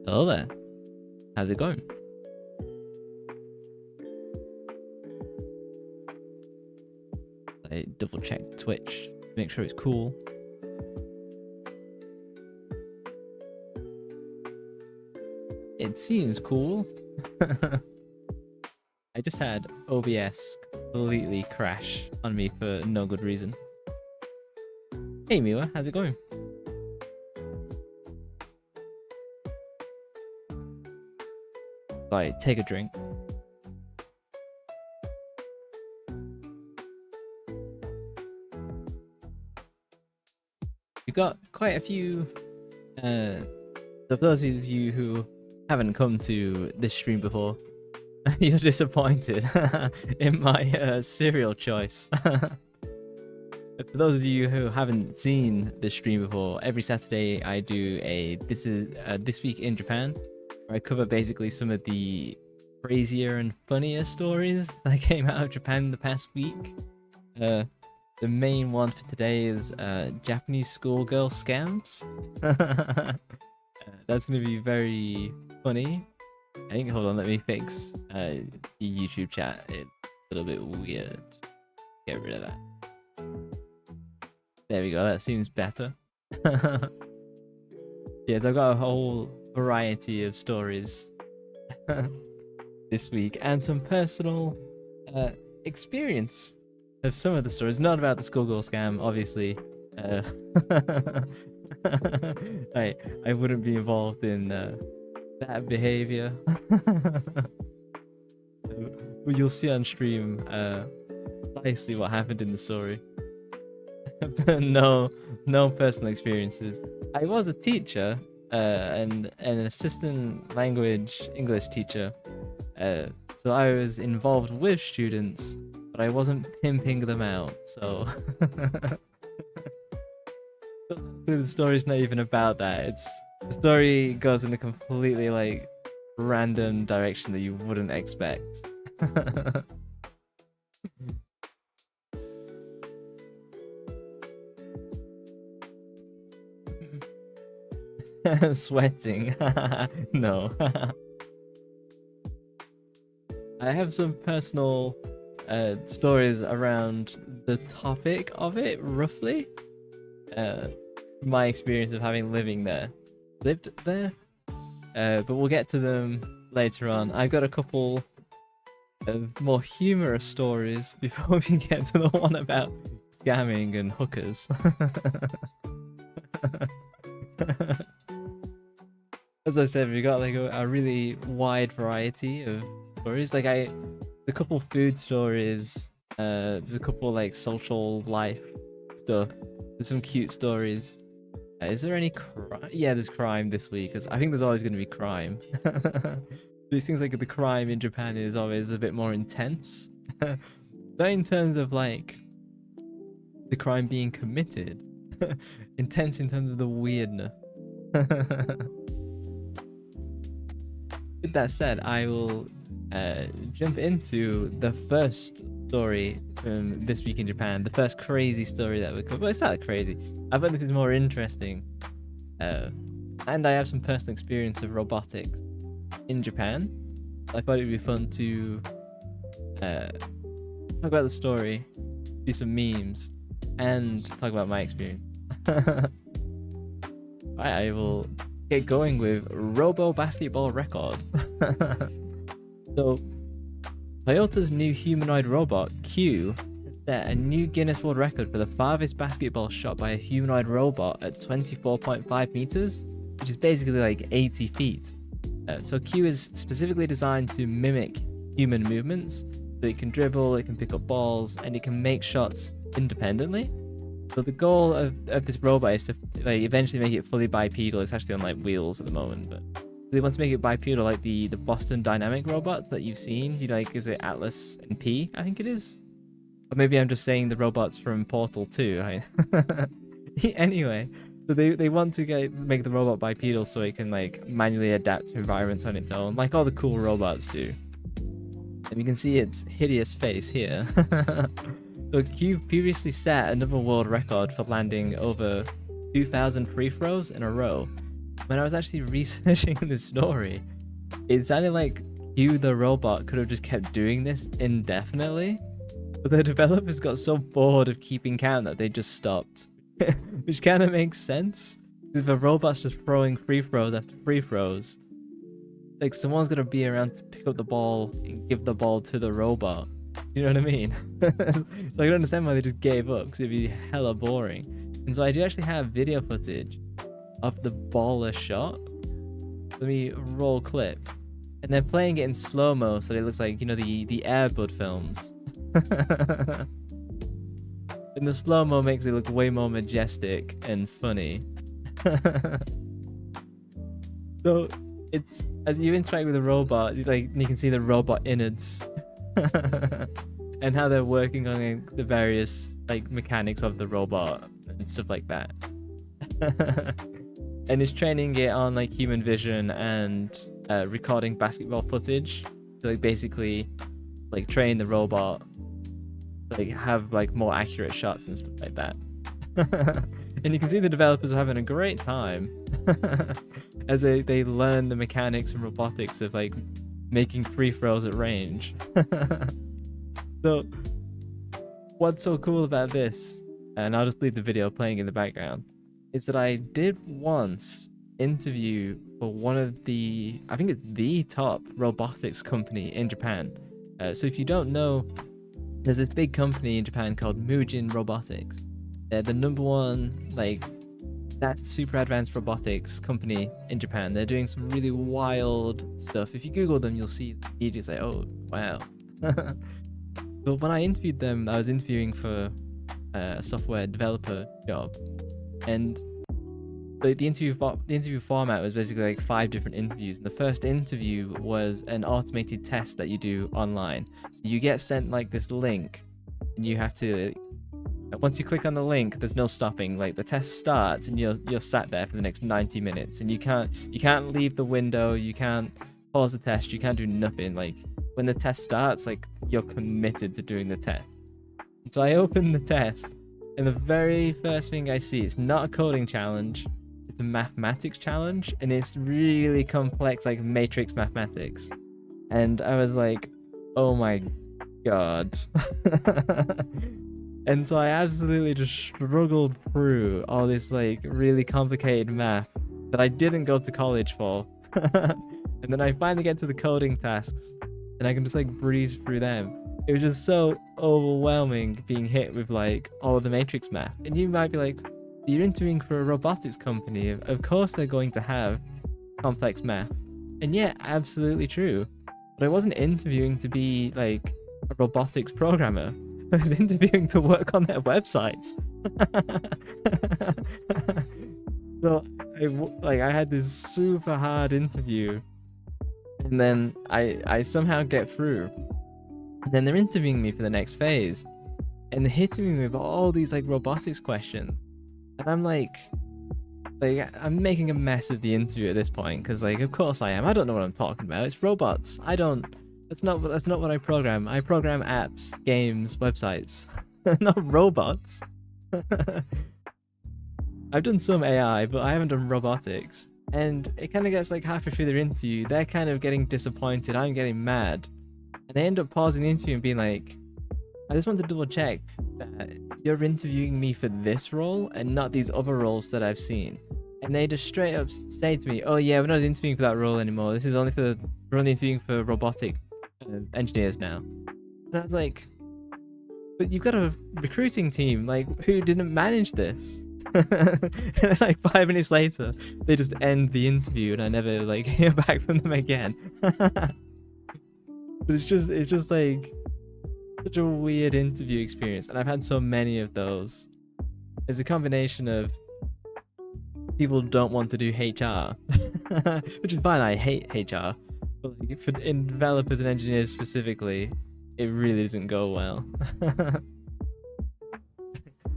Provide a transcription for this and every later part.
Hello there. How's it going? I double checked Twitch to make sure it's cool. It seems cool. I just had OBS completely crash on me for no good reason. Hey Miwa, how's it going? Right, take a drink. We've got quite a few, for those of you who haven't come to this stream before, you're disappointed in my cereal choice. For those of you who haven't seen this stream before, every Saturday I do a This Week in Japan, where I cover basically some of the crazier and funnier stories that came out of Japan the past week. The main one for today is Japanese schoolgirl scams. That's going to be very funny. I think, hold on, let me fix the YouTube chat. It's a little bit weird. Get rid of that. There we go, that seems better. Yes, I've got a whole variety of stories this week and some personal experience of some of the stories. Not about the schoolgirl scam, obviously. I wouldn't be involved in that behavior. You'll see on stream precisely what happened in the story. no personal experiences. I was a teacher, and an assistant language English teacher, so I was involved with students, but I wasn't pimping them out, so the story's not even about that. The story goes in a completely like random direction that you wouldn't expect. Sweating. No. I have some personal stories around the topic of it, roughly. My experience of lived there. But we'll get to them later on. I've got a couple of more humorous stories before we get to the one about scamming and hookers. As I said, we got like a really wide variety of stories. Like a couple food stories. There's a couple like social life stuff. There's some cute stories. Is there any crime? Yeah, there's crime this week. Cause I think there's always going to be crime. But it seems like the crime in Japan is always a bit more intense. Not in terms of like the crime being committed. Intense in terms of the weirdness. With that said, I will jump into the first story from this week in Japan. The first crazy story that we covered. Well, it's not crazy. I thought this was more interesting. And I have some personal experience of robotics in Japan. I thought it'd be fun to talk about the story, do some memes, and talk about my experience. Right, I will get going with Robo Basketball Record. So, Toyota's new humanoid robot, Q, has set a new Guinness World Record for the farthest basketball shot by a humanoid robot at 24.5 meters, which is basically like 80 feet. So Q is specifically designed to mimic human movements, so it can dribble, it can pick up balls, and it can make shots independently. So the goal of this robot is to like eventually make it fully bipedal. It's actually on like wheels at the moment, but they want to make it bipedal like the Boston Dynamic robots that you've seen. You like, is it Atlas and P? I think it is. Or maybe I'm just saying the robots from Portal 2. Anyway, so they want to make the robot bipedal so it can like manually adapt to environments on its own, like all the cool robots do. And you can see its hideous face here. So Q previously set another world record for landing over 2,000 free throws in a row. when I was actually researching the story, it sounded like Hugh the robot could have just kept doing this indefinitely, but the developers got so bored of keeping count that they just stopped. Which kind of makes sense, because if a robot's just throwing free throws after free throws, like someone's gonna be around to pick up the ball and give the ball to the robot. You know what I mean? So I don't understand why they just gave up, because it'd be hella boring. And so I do actually have video footage of the baller shot. Let me roll clip. And they're playing it in slow-mo, so it looks like, you know, the Air Bud films. And the slow-mo makes it look way more majestic and funny. So it's, as you interact with the robot, like you can see the robot innards. And how they're working on the various like mechanics of the robot and stuff like that. And it's training it on like human vision and recording basketball footage to like basically like train the robot, like have like more accurate shots and stuff like that. And you can see the developers are having a great time as they learn the mechanics and robotics of like making free throws at range. So what's so cool about this, and I'll just leave the video playing in the background, is that I did once interview for one of the, I think it's the top robotics company in Japan. So if you don't know, there's this big company in Japan called Mugen Robotics. They're the #1 like that super advanced robotics company in Japan. They're doing some really wild stuff. If you Google them, you'll see immediately say, oh wow. But when I interviewed them, I was interviewing for a software developer job, and the interview format was basically like 5 different interviews. And the first interview was an automated test that you do online. So you get sent like this link, and you have to, once you click on the link, there's no stopping. Like the test starts, and you're sat there for the next 90 minutes, and you can't leave the window, you can't pause the test, you can't do nothing. Like when the test starts, like you're committed to doing the test. And so I opened the test, and the very first thing I see, it's not a coding challenge, it's a mathematics challenge, and it's really complex, like matrix mathematics. And I was like, oh my god. And so I absolutely just struggled through all this like really complicated math that I didn't go to college for. And then I finally get to the coding tasks, and I can just like breeze through them. It was just so overwhelming being hit with like all of the matrix math. And you might be like, you're interviewing for a robotics company, of course they're going to have complex math. And yeah, absolutely true. But I wasn't interviewing to be like a robotics programmer. I was interviewing to work on their websites. So I had this super hard interview, and then I somehow get through. And then they're interviewing me for the next phase, and they're hitting me with all these like robotics questions, and I'm like I'm making a mess of the interview at this point, because like of course I am. I don't know what I'm talking about. It's robots. That's not what I program. I program apps, games, websites, not robots. I've done some AI, but I haven't done robotics. And it kind of gets like halfway through their interview, they're kind of getting disappointed, I'm getting mad. And I end up pausing the interview and being like, I just want to double check that you're interviewing me for this role and not these other roles that I've seen. And they just straight up say to me, oh yeah, we're not interviewing for that role anymore. This is only we're only interviewing for robotic engineers now. And I was like, but you've got a recruiting team, like who didn't manage this? And then, like 5 minutes later, they just end the interview, and I never like hear back from them again. But it's just like such a weird interview experience, and I've had so many of those. It's a combination of people don't want to do HR, which is fine. I hate HR, but like in developers and engineers specifically, it really doesn't go well.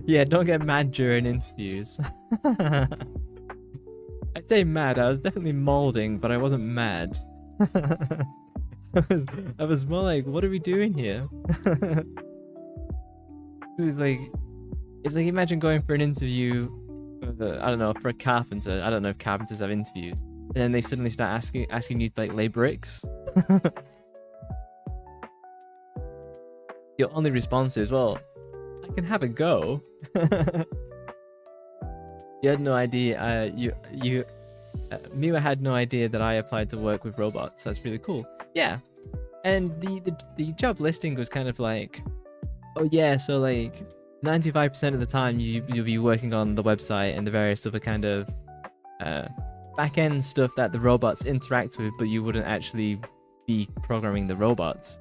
Yeah, don't get mad during interviews. I say mad, I was definitely molding, but I wasn't mad. I was more like, what are we doing here? It's like imagine going for an interview for I don't know, for a carpenter. I don't know if carpenters have interviews. And then they suddenly start asking you to like lay bricks. Your only response is, well, I can have a go. You had no idea. Miwa had no idea that I applied to work with robots. That's really cool. Yeah, and the job listing was kind of like, oh yeah, so like 95% of the time you'll be working on the website and the various other kind of back-end stuff that the robots interact with, but you wouldn't actually be programming the robots.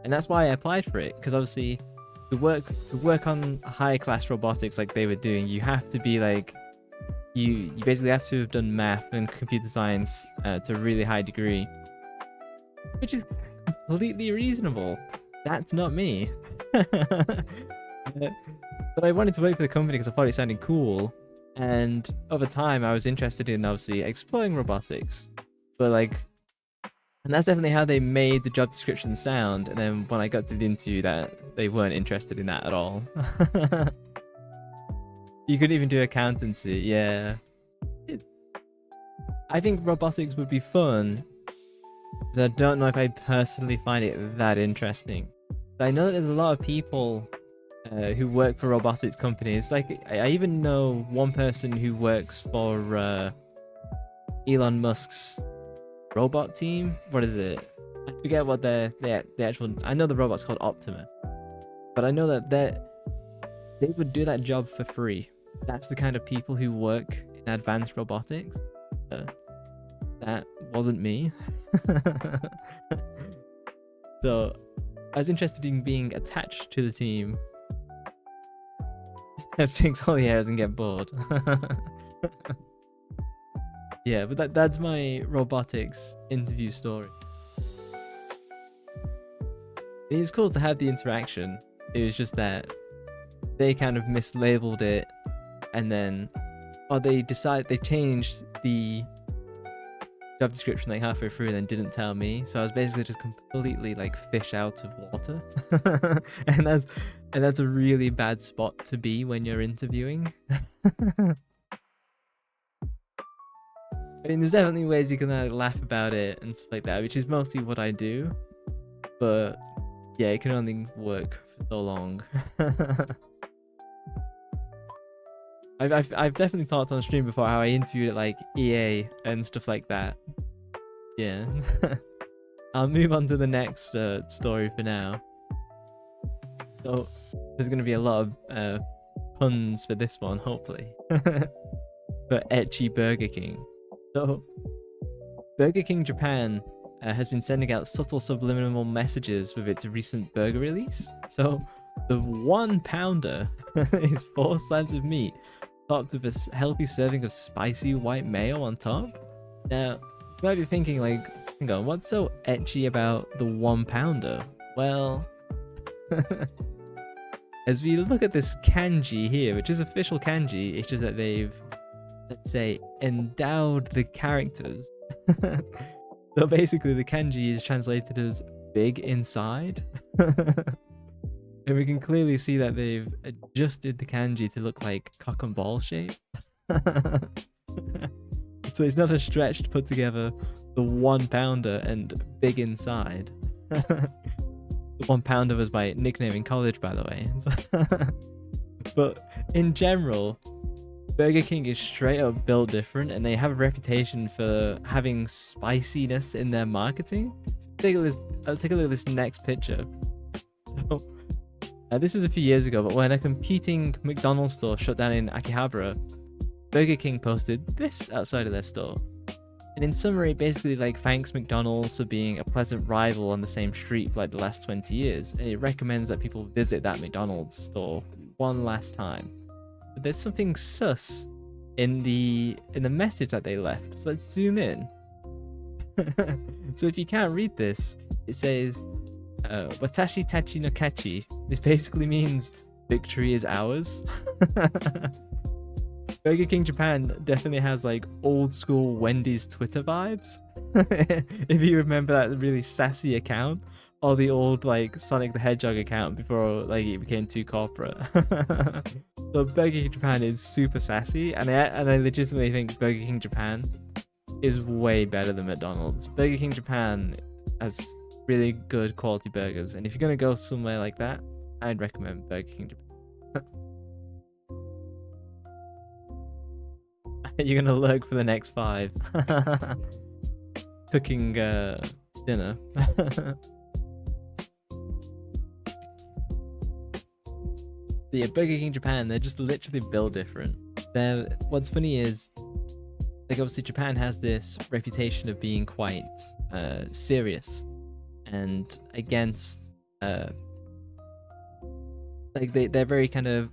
And that's why I applied for it, because obviously to work on high class robotics like they were doing, you have to be like, you basically have to have done math and computer science to a really high degree, which is completely reasonable. That's not me. But I wanted to work for the company because I thought it sounded cool, and over time I was interested in obviously exploring robotics, but like, and that's definitely how they made the job description sound. And then when I got to the interview, that they weren't interested in that at all. You could even do accountancy. Yeah, I think robotics would be fun, but I don't know if I personally find it that interesting. I know that there's a lot of people who work for robotics companies. Like, I even know one person who works for Elon Musk's robot team. What is it? I forget what the actual. I know the robot's called Optimus, but I know that they would do that job for free. That's the kind of people who work in advanced robotics. That wasn't me. So I was interested in being attached to the team and fix all the errors and get bored. Yeah, but that's my robotics interview story. It was cool to have the interaction. It was just that they kind of mislabeled it, and then, or they changed the job description like halfway through and then didn't tell me. So I was basically just completely like fish out of water. and that's a really bad spot to be when you're interviewing. I mean, there's definitely ways you can laugh about it and stuff like that, which is mostly what I do. But yeah, it can only work for so long. I've definitely talked on stream before how I interviewed at like EA and stuff like that. Yeah. I'll move on to the next story for now. So there's going to be a lot of puns for this one, hopefully. For ecchi Burger King. So Burger King Japan has been sending out subtle subliminal messages with its recent burger release. So the 1 pounder is 4 slabs of meat topped with a healthy serving of spicy white mayo on top. Now, you might be thinking like, hang on, what's so ecchi about the 1 pounder? Well, as we look at this kanji here, which is official kanji, it's just that they've, let's say, endowed the characters. So basically the kanji is translated as big inside. And we can clearly see that they've adjusted the kanji to look like cock and ball shape. So it's not a stretched, put together, the 1 pounder and big inside. The 1 pounder was my nickname in college, by the way. But in general, Burger King is straight up built different, and they have a reputation for having spiciness in their marketing. I'll take a look at this next picture. So, this was a few years ago, but when a competing McDonald's store shut down in Akihabara, Burger King posted this outside of their store. And in summary, it basically like thanks McDonald's for being a pleasant rival on the same street for like the last 20 years, and it recommends that people visit that McDonald's store one last time. But there's something sus in the message that they left. So let's zoom in. So if you can't read this, it says Watashi tachi no kachi. This basically means victory is ours. Burger King Japan definitely has like old school Wendy's Twitter vibes. If you remember that really sassy account all the old like Sonic the Hedgehog account before like it became too corporate. So Burger King Japan is super sassy, and I legitimately think Burger King Japan is way better than McDonald's. Burger King Japan has really good quality burgers, and if you're gonna go somewhere like that, I'd recommend Burger King Japan. You're gonna lurk for the next 5. Cooking dinner. Yeah, Burger King Japan, they're just literally built different. What's funny is, like, obviously Japan has this reputation of being quite serious and against like they're very kind of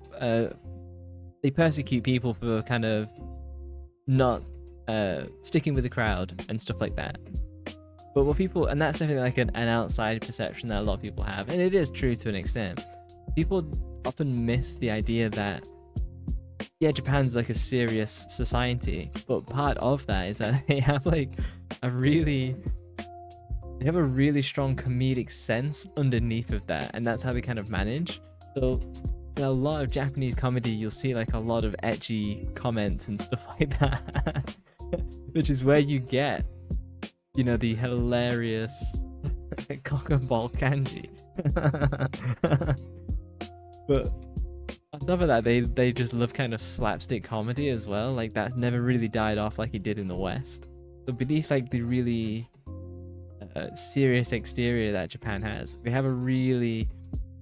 they persecute people for kind of not sticking with the crowd and stuff like that. But what people, and that's definitely like an outside perception that a lot of people have, and it is true to an extent. People often miss the idea that, yeah, Japan's like a serious society, but part of that is that they have like a really strong comedic sense underneath of that, and that's how they kind of manage. So in a lot of Japanese comedy, you'll see like a lot of ecchi comments and stuff like that, which is where you get, you know, the hilarious cock and ball kanji. But on top of that, they just love kind of slapstick comedy as well. Like that never really died off like it did in the West. So beneath like the really serious exterior that Japan has, they have a really,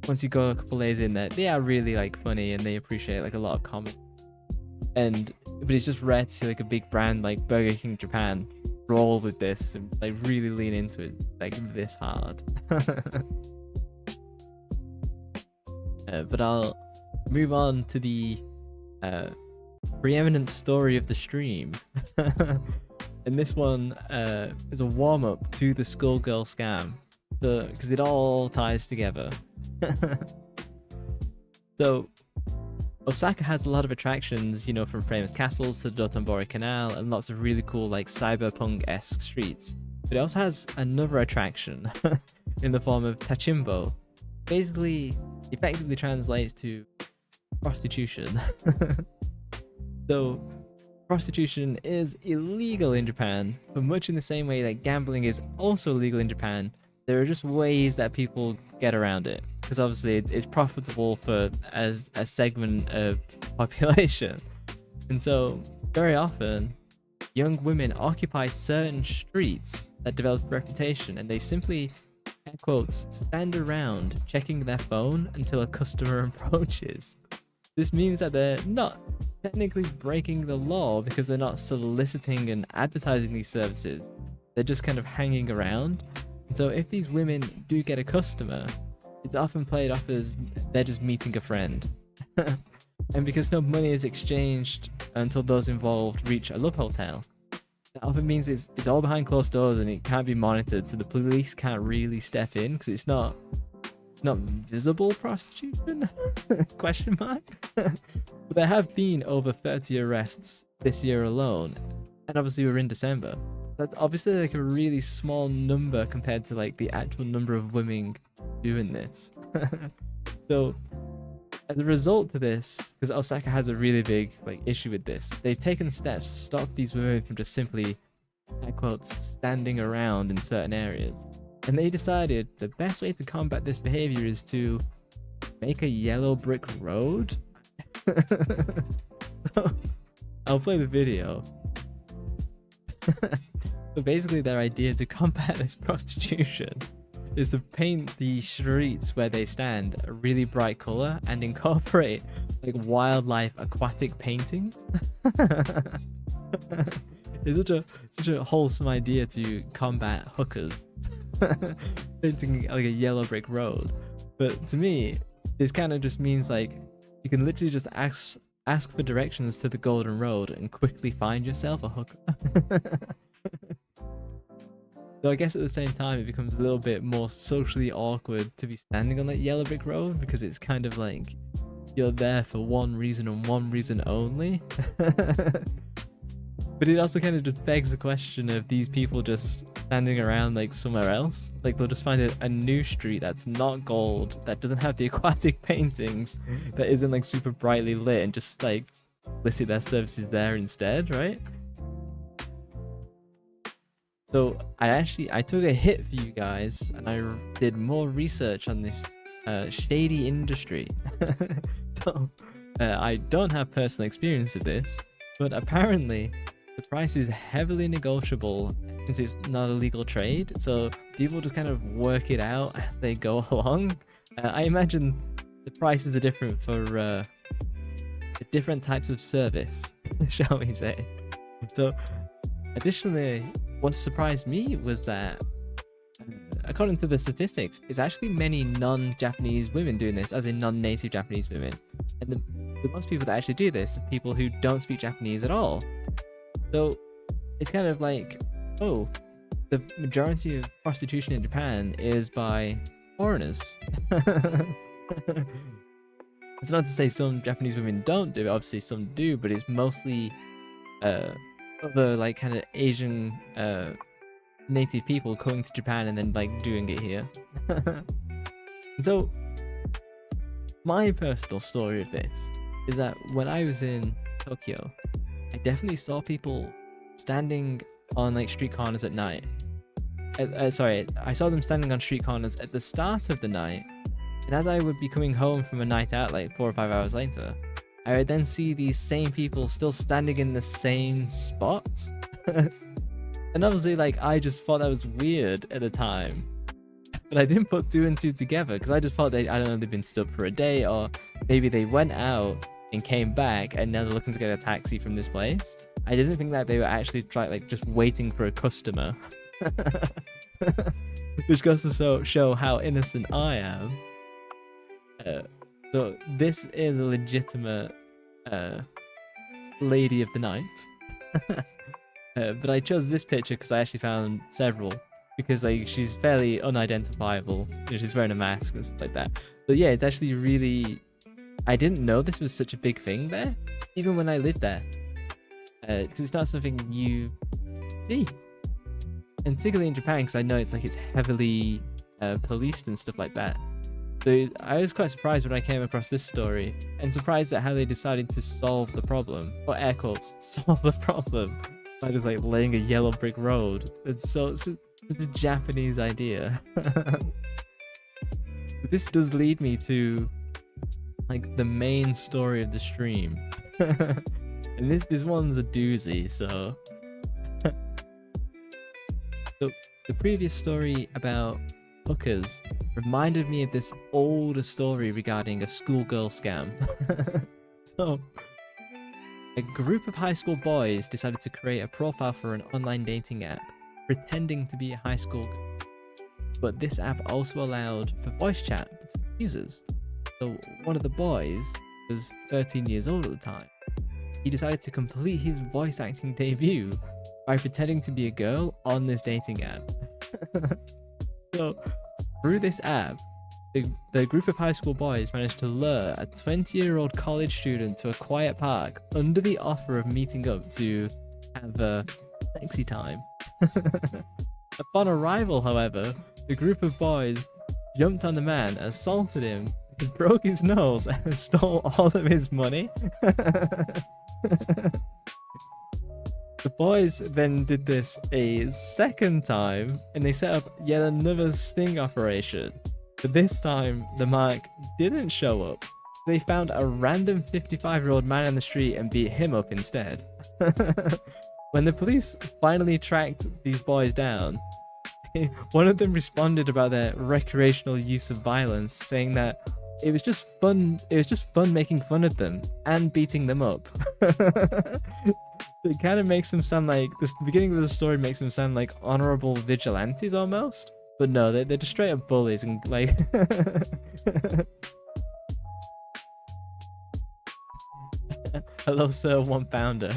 once you go a couple layers in there, they are really like funny and they appreciate like a lot of comedy. But it's just rare to see like a big brand like Burger King Japan roll with this and like really lean into it like this hard. But I'll move on to the preeminent story of the stream. And this one is a warm-up to the Schoolgirl scam, because it all ties together. So Osaka has a lot of attractions, you know, from famous castles to the Dotonbori Canal and lots of really cool like cyberpunk-esque streets. But it also has another attraction in the form of Tachimbo. Basically, effectively translates to prostitution. So prostitution is illegal in Japan, but much in the same way that gambling is also illegal in Japan, there are just ways that people get around it, because obviously it's profitable for as a segment of population. And so very often young women occupy certain streets that develop a reputation, and they simply, air quotes, stand around checking their phone until a customer approaches. This means that they're not technically breaking the law because they're not soliciting and advertising these services. They're just kind of hanging around. And so if these women do get a customer, it's often played off as they're just meeting a friend. And because no money is exchanged until those involved reach a love hotel, that often means it's all behind closed doors and it can't be monitored, so the police can't really step in because it's not visible prostitution? Question mark. But there have been over 30 arrests this year alone, and obviously we're in December. That's obviously like a really small number compared to like the actual number of women doing this. So as a result of this, because Osaka has a really big like issue with this, they've taken steps to stop these women from just simply, air quotes, standing around in certain areas. And they decided the best way to combat this behavior is to make a yellow brick road. So, I'll play the video. But basically their idea to combat this prostitution is to paint the streets where they stand a really bright color and incorporate like wildlife aquatic paintings. It's such a wholesome idea to combat hookers. Painting like a yellow brick road. But to me, this kind of just means like you can literally just ask for directions to the golden road and quickly find yourself a hooker. So I guess at the same time it becomes a little bit more socially awkward to be standing on that yellow brick road, because it's kind of like you're there for one reason and one reason only. But it also kind of just begs the question of these people just standing around like somewhere else. Like they'll just find a new street that's not gold, that doesn't have the aquatic paintings, that isn't like super brightly lit, and just like listed their services there instead, right? So I took a hit for you guys, and I did more research on this shady industry. So, I don't have personal experience with this, but apparently the price is heavily negotiable since it's not a legal trade. So people just kind of work it out as they go along. I imagine the prices are different for the different types of service, shall we say. So additionally, what surprised me was that according to the statistics, it's actually many non-Japanese women doing this, as in non-native Japanese women. And the most people that actually do this are people who don't speak Japanese at all. So it's kind of like, oh, the majority of prostitution in Japan is by foreigners. It's not to say some Japanese women don't do it, obviously some do, but it's mostly other like kind of Asian native people going to Japan and then like doing it here. And so my personal story of this is that when I was in Tokyo, I definitely saw people standing on like street corners at night. Sorry, I saw them standing on street corners at the start of the night, and as I would be coming home from a night out like 4 or 5 hours later, I would then see these same people still standing in the same spot. And obviously, like, I just thought that was weird at the time, but I didn't put 2 and 2 together because I just thought I don't know, they'd been stood for a day, or maybe they went out and came back and now they're looking to get a taxi from this place. I didn't think that they were actually just waiting for a customer. Which goes to show how innocent I am. So this is a legitimate lady of the night. But I chose this picture because I actually found several, because like she's fairly unidentifiable. You know, she's wearing a mask and stuff like that. But yeah, it's actually really, I didn't know this was such a big thing there, even when I lived there, because it's not something you see, and particularly in Japan, because I know it's heavily policed and stuff like that. So I was quite surprised when I came across this story, and surprised at how they decided to solve the problem, or air quotes, solve the problem, by just like laying a yellow brick road. It's such a Japanese idea. This does lead me to like the main story of the stream. And this one's a doozy, so the previous story about hookers reminded me of this older story regarding a schoolgirl scam. So a group of high school boys decided to create a profile for an online dating app, pretending to be a high school girl. But this app also allowed for voice chat between users. So one of the boys was 13 years old at the time. He decided to complete his voice acting debut by pretending to be a girl on this dating app. So through this app, the group of high school boys managed to lure a 20-year-old college student to a quiet park under the offer of meeting up to have a sexy time. Upon arrival, however, the group of boys jumped on the man, assaulted him, broke his nose, and stole all of his money. The boys then did this a second time, and they set up yet another sting operation. But this time, the mark didn't show up. They found a random 55-year-old man on the street and beat him up instead. When the police finally tracked these boys down, one of them responded about their recreational use of violence, saying that it was just fun making fun of them and beating them up. It kind of makes them sound like this. The beginning of the story makes them sound like honorable vigilantes almost, but no, they're just straight up bullies and like. Hello, sir, 1 pounder.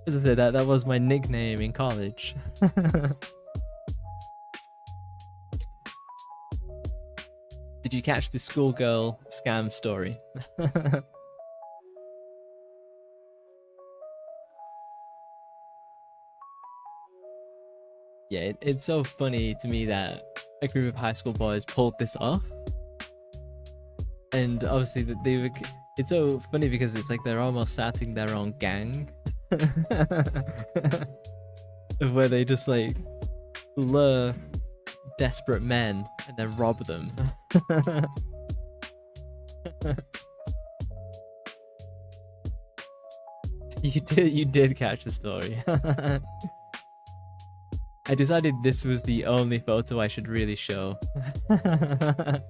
As I said, that was my nickname in college. Did you catch the schoolgirl scam story? Yeah, it's so funny to me that a group of high school boys pulled this off, and obviously that they were. It's so funny because it's like they're almost starting their own gang, where they just like lure desperate men and then rob them. You did catch the story. I decided this was the only photo I should really show. But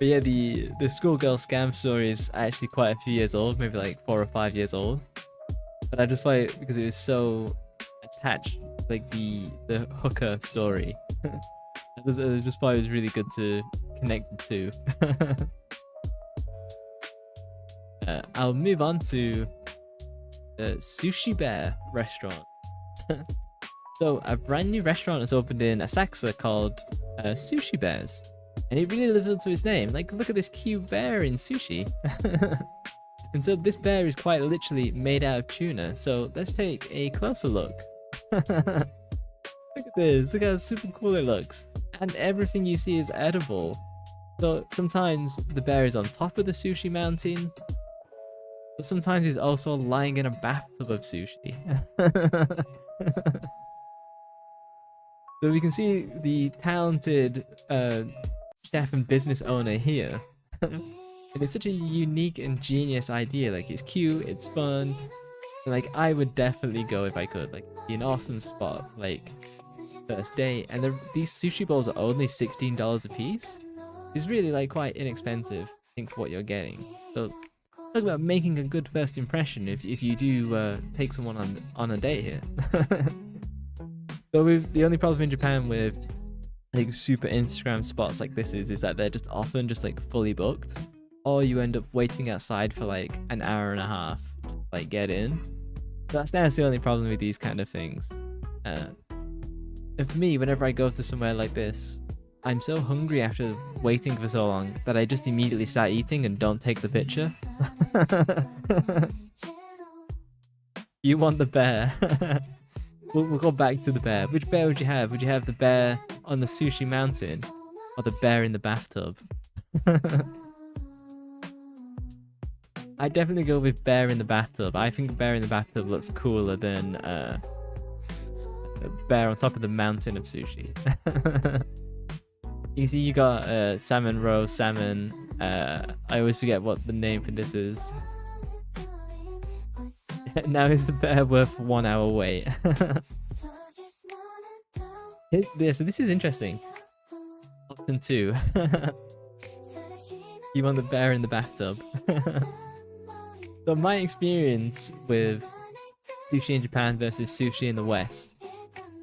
yeah, the schoolgirl scam story is actually quite a few years old, maybe like 4 or 5 years old. But I just thought it because it was so attached, like the hooker story. I just thought it was really good to connect the two. I'll move on to the Sushi Bear restaurant. So a brand new restaurant has opened in Asakusa called Sushi Bears, and it really lives up to its name. Like, look at this cute bear in sushi. And so this bear is quite literally made out of tuna. So let's take a closer look. Look at this. Look how super cool it looks. And everything you see is edible. So sometimes the bear is on top of the sushi mountain, but sometimes he's also lying in a bathtub of sushi. So we can see the talented chef and business owner here. And it's such a unique and genius idea. Like, it's cute, it's fun. Like, I would definitely go if I could. Like, be an awesome spot, like, first date. And these sushi bowls are only $16 a piece. It's really, like, quite inexpensive, I think, for what you're getting. So talk about making a good first impression if you do take someone on a date here. So the only problem in Japan with like super Instagram spots like this is that they're just often just like fully booked, or you end up waiting outside for like an hour and a half to like get in. So that's the only problem with these kind of things. And for me, whenever I go to somewhere like this, I'm so hungry after waiting for so long that I just immediately start eating and don't take the picture. You want the bear. We'll go back to the bear. Which bear would you have? Would you have the bear on the sushi mountain or the bear in the bathtub? I'd definitely go with bear in the bathtub. I think bear in the bathtub looks cooler than a bear on top of the mountain of sushi. You see, you got salmon roe, salmon. I always forget what the name for this is. Now is the bear worth 1 hour wait? So this is interesting. Option 2. You want the bear in the bathtub. So my experience with sushi in Japan versus sushi in the West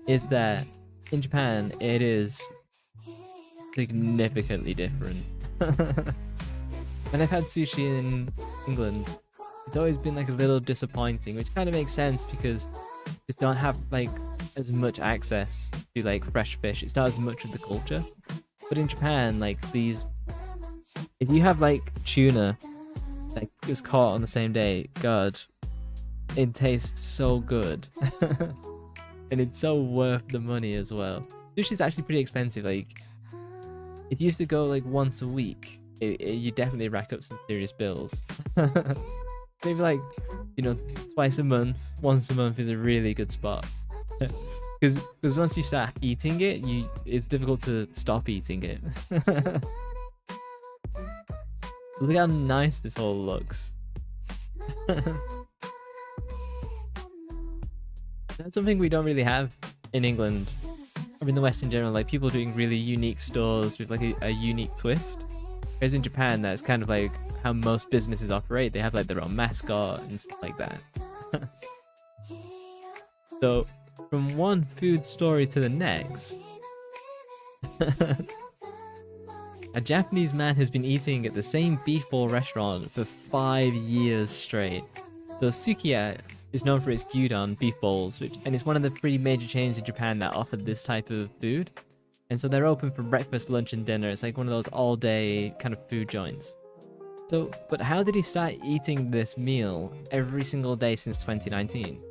is that in Japan it is significantly different. When I've had sushi in England, it's always been like a little disappointing, which kind of makes sense because you just don't have like as much access to like fresh fish. It's not as much of the culture. But in Japan, like if you have like tuna that was caught on the same day, God, it tastes so good. And it's so worth the money as well. Sushi is actually pretty expensive. Like, if you used to go like once a week, you definitely rack up some serious bills. Maybe like, twice a month, once a month is a really good spot. Because once you start eating it, it's difficult to stop eating it. Look how nice this all looks. That's something we don't really have in England, or in the West in general. Like, people doing really unique stores with like a unique twist. Whereas in Japan, that's kind of like how most businesses operate. They have like their own mascot and stuff like that. So from one food story to the next, a Japanese man has been eating at the same beef ball restaurant for 5 years straight. So Sukiya is known for its gyudon beef bowls, and it's one of the 3 major chains in Japan that offer this type of food. And so they're open for breakfast, lunch, and dinner. It's like one of those all-day kind of food joints. So, but how did he start eating this meal every single day since 2019?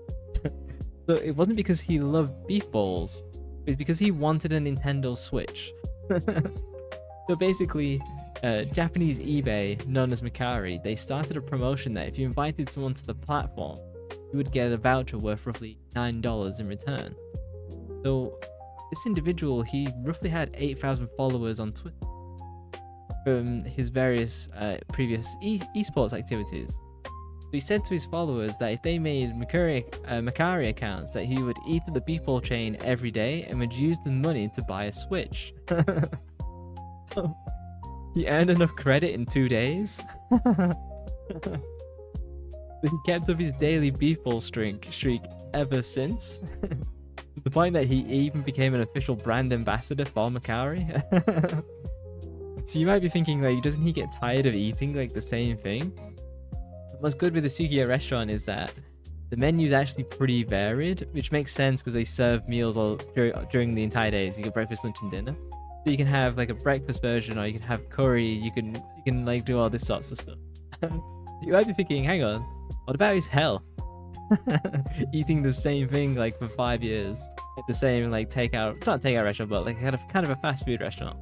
So it wasn't because he loved beef balls, it was because he wanted a Nintendo Switch. So basically, Japanese eBay, known as Mercari, they started a promotion that if you invited someone to the platform, you would get a voucher worth roughly $9 in return. So this individual, he roughly had 8,000 followers on Twitter from his various previous esports activities. So he said to his followers that if they made Mercari accounts, that he would eat at the beef ball chain every day and would use the money to buy a Switch. So he earned enough credit in 2 days. So he kept up his daily beef ball streak ever since. To the point that he even became an official brand ambassador for Mercari. So you might be thinking, like, doesn't he get tired of eating like the same thing? What's good with the Sukiya restaurant is that the menu is actually pretty varied, which makes sense because they serve meals all during the entire day. So you get breakfast, lunch, and dinner. So you can have like a breakfast version, or you can have curry. You can like do all this sorts of stuff. You might be thinking, hang on, what about his health? Eating the same thing like for 5 years at the same like not takeout restaurant, but like kind of a fast food restaurant.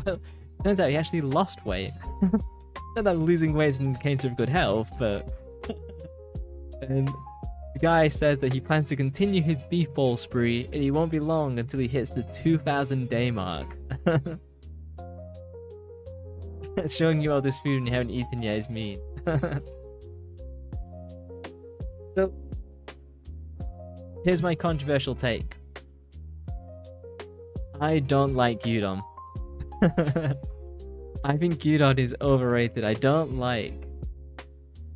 Well, turns out he actually lost weight. Not that losing weight is an indicator of good health, but and the guy says that he plans to continue his beef ball spree, and he won't be long until he hits the 2,000 day mark. Showing you all this food and you haven't eaten yet is mean. So here's my controversial take. I don't like gyudon. I think gyudon is overrated. I don't like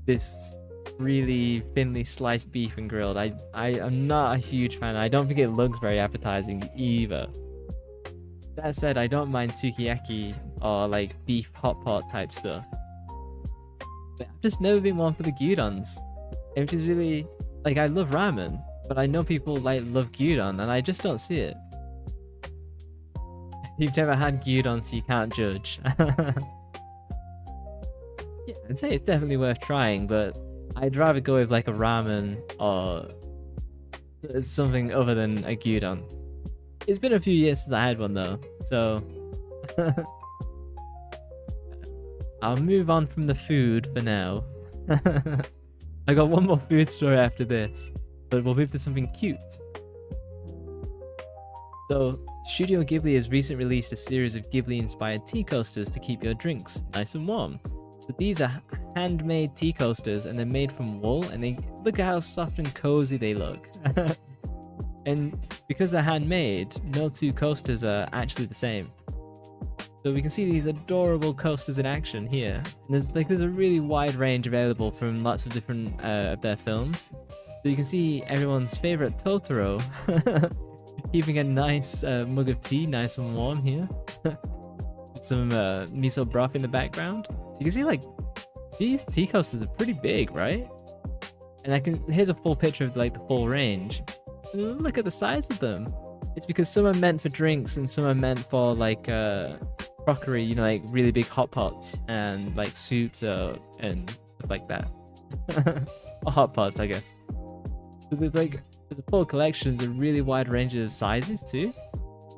this really thinly sliced beef and grilled. I'm not a huge fan. I don't think it looks very appetizing either. That said, I don't mind sukiyaki or like beef hot pot type stuff. But I've just never been one for the gyudons. Which is really, like, I love ramen, but I know people like love gyudon and I just don't see it. You've never had gyudon, so you can't judge. Yeah, I'd say it's definitely worth trying, but I'd rather go with like a ramen or something other than a gyudon. It's been a few years since I had one though, so I'll move on from the food for now. I got one more food story after this, but we'll move to something cute. So, Studio Ghibli has recently released a series of Ghibli-inspired tea coasters to keep your drinks nice and warm. So these are handmade tea coasters, and they're made from wool, and they look at how soft and cozy they look. And because they're handmade, no two coasters are actually the same. So we can see these adorable coasters in action here. And there's a really wide range available from lots of different of their films. So you can see everyone's favorite Totoro keeping a nice mug of tea, nice and warm here. With some miso broth in the background. So you can see like these tea coasters are pretty big, right? And here's a full picture of like the full range. Look at the size of them. It's because some are meant for drinks and some are meant for like crockery, you know, like really big hot pots and like soups and stuff like that. Or hot pots, I guess. So there's a full collection, there's a really wide range of sizes too.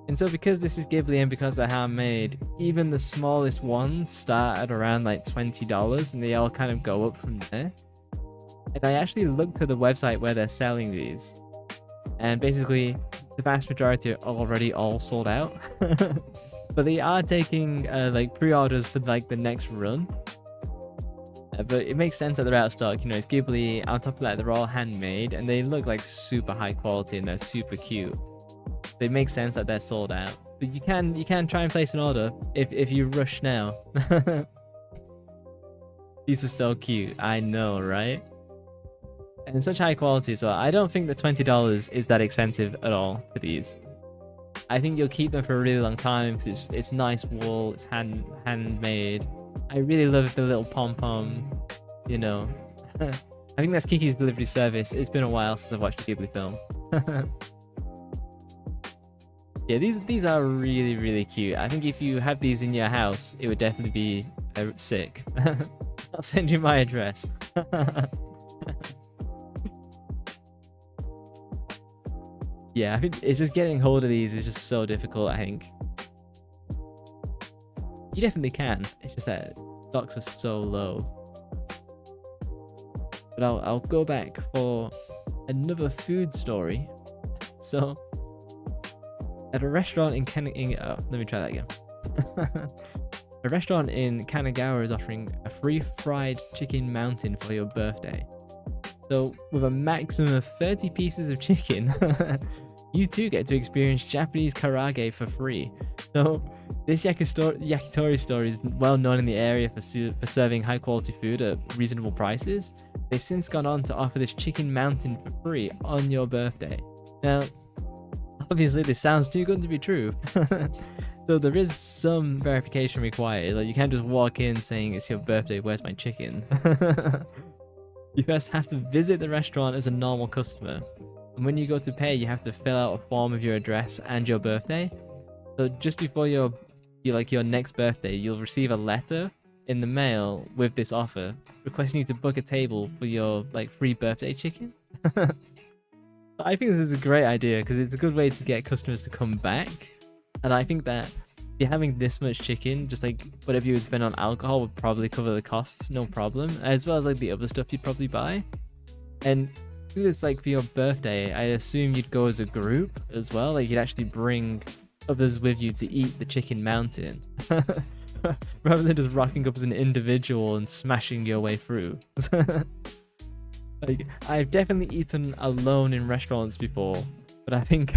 And so because this is Ghibli and because they're handmade, even the smallest ones start at around like $20 and they all kind of go up from there. And I actually looked at the website where they're selling these. And basically, the vast majority are already all sold out. But they are taking like pre-orders for like the next run. But it makes sense that they're out of stock. You know, it's Ghibli. On top of that, they're all handmade and they look like super high quality and they're super cute. So it makes sense that they're sold out. But you can try and place an order if you rush now. These are so cute. I know, right? And such high quality as well. I don't think that $20 is that expensive at all for these. I think you'll keep them for a really long time because it's nice wool, it's handmade. I really love the little pom-pom, you know. I think that's Kiki's delivery service. It's been a while since I've watched a Ghibli film. Yeah, these are really, really cute. I think if you have these in your house, it would definitely be sick. I'll send you my address. Yeah, I think it's just getting hold of these is just so difficult. I think you definitely can. It's just that stocks are so low. But I'll go back for another food story. So at a restaurant in let me try that again. A restaurant in Kanagawa is offering a free fried chicken mountain for your birthday. So with a maximum of 30 pieces of chicken, you too get to experience Japanese karage for free. So this yakitori store is well known in the area for serving high quality food at reasonable prices. They've since gone on to offer this chicken mountain for free on your birthday. Now, obviously this sounds too good to be true. So there is some verification required. Like, you can't just walk in saying it's your birthday, where's my chicken? You first have to visit the restaurant as a normal customer. And when you go to pay, you have to fill out a form of your address and your birthday. So just before your next birthday, you'll receive a letter in the mail with this offer requesting you to book a table for your free birthday chicken. I think this is a great idea because it's a good way to get customers to come back. And I think that if you're having this much chicken, just whatever you would spend on alcohol would probably cover the costs, no problem, as well as the other stuff you'd probably buy. And because it's for your birthday, I assume you'd go as a group as well. You'd actually bring others with you to eat the chicken mountain rather than just rocking up as an individual and smashing your way through. I've definitely eaten alone in restaurants before, but I think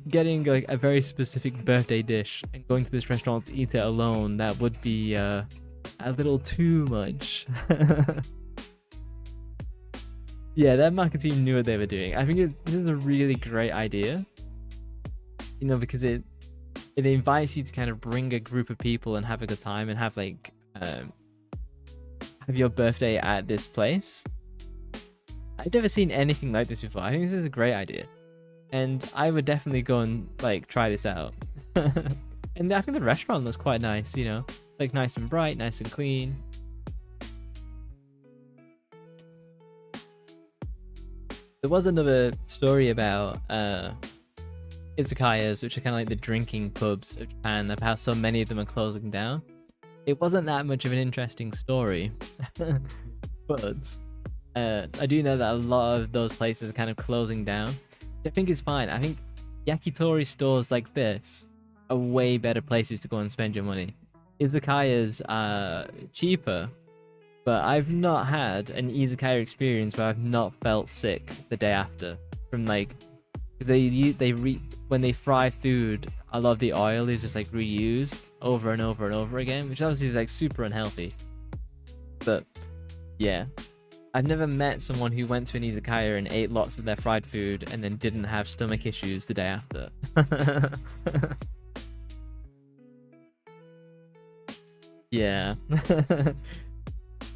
getting a very specific birthday dish and going to this restaurant to eat it alone, that would be a little too much. Yeah, that marketing team knew what they were doing. I think this is a really great idea, because it invites you to kind of bring a group of people and have a good time and have have your birthday at this place. I've never seen anything like this before. I think this is a great idea, and I would definitely go and try this out. And I think the restaurant looks quite nice. It's nice and bright, nice and clean. There was another story about izakayas, which are kind of the drinking pubs of Japan, of how so many of them are closing down. It wasn't that much of an interesting story, but I do know that a lot of those places are kind of closing down, which I think is fine. I think yakitori stores like this are way better places to go and spend your money. Izakayas are cheaper, but I've not had an izakaya experience where I've not felt sick the day after from because when they fry food, a lot of the oil is just reused over and over and over again, which obviously is super unhealthy. But yeah, I've never met someone who went to an izakaya and ate lots of their fried food and then didn't have stomach issues the day after. Yeah.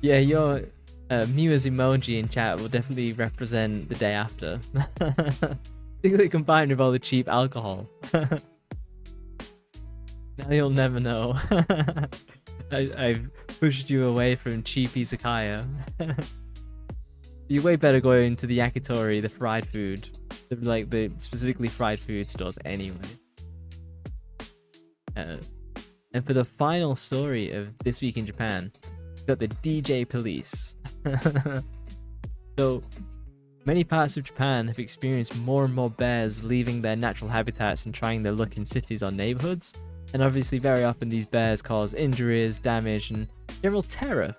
Yeah, your Miwa's emoji in chat will definitely represent the day after. Particularly combined with all the cheap alcohol. Now you'll never know. I've pushed you away from cheap izakaya. You're way better going to the yakitori, the fried food, the specifically fried food stores anyway. And for the final story of This Week in Japan, we've got the DJ police. So many parts of Japan have experienced more and more bears leaving their natural habitats and trying their luck in cities or neighborhoods. And obviously very often these bears cause injuries, damage, and general terror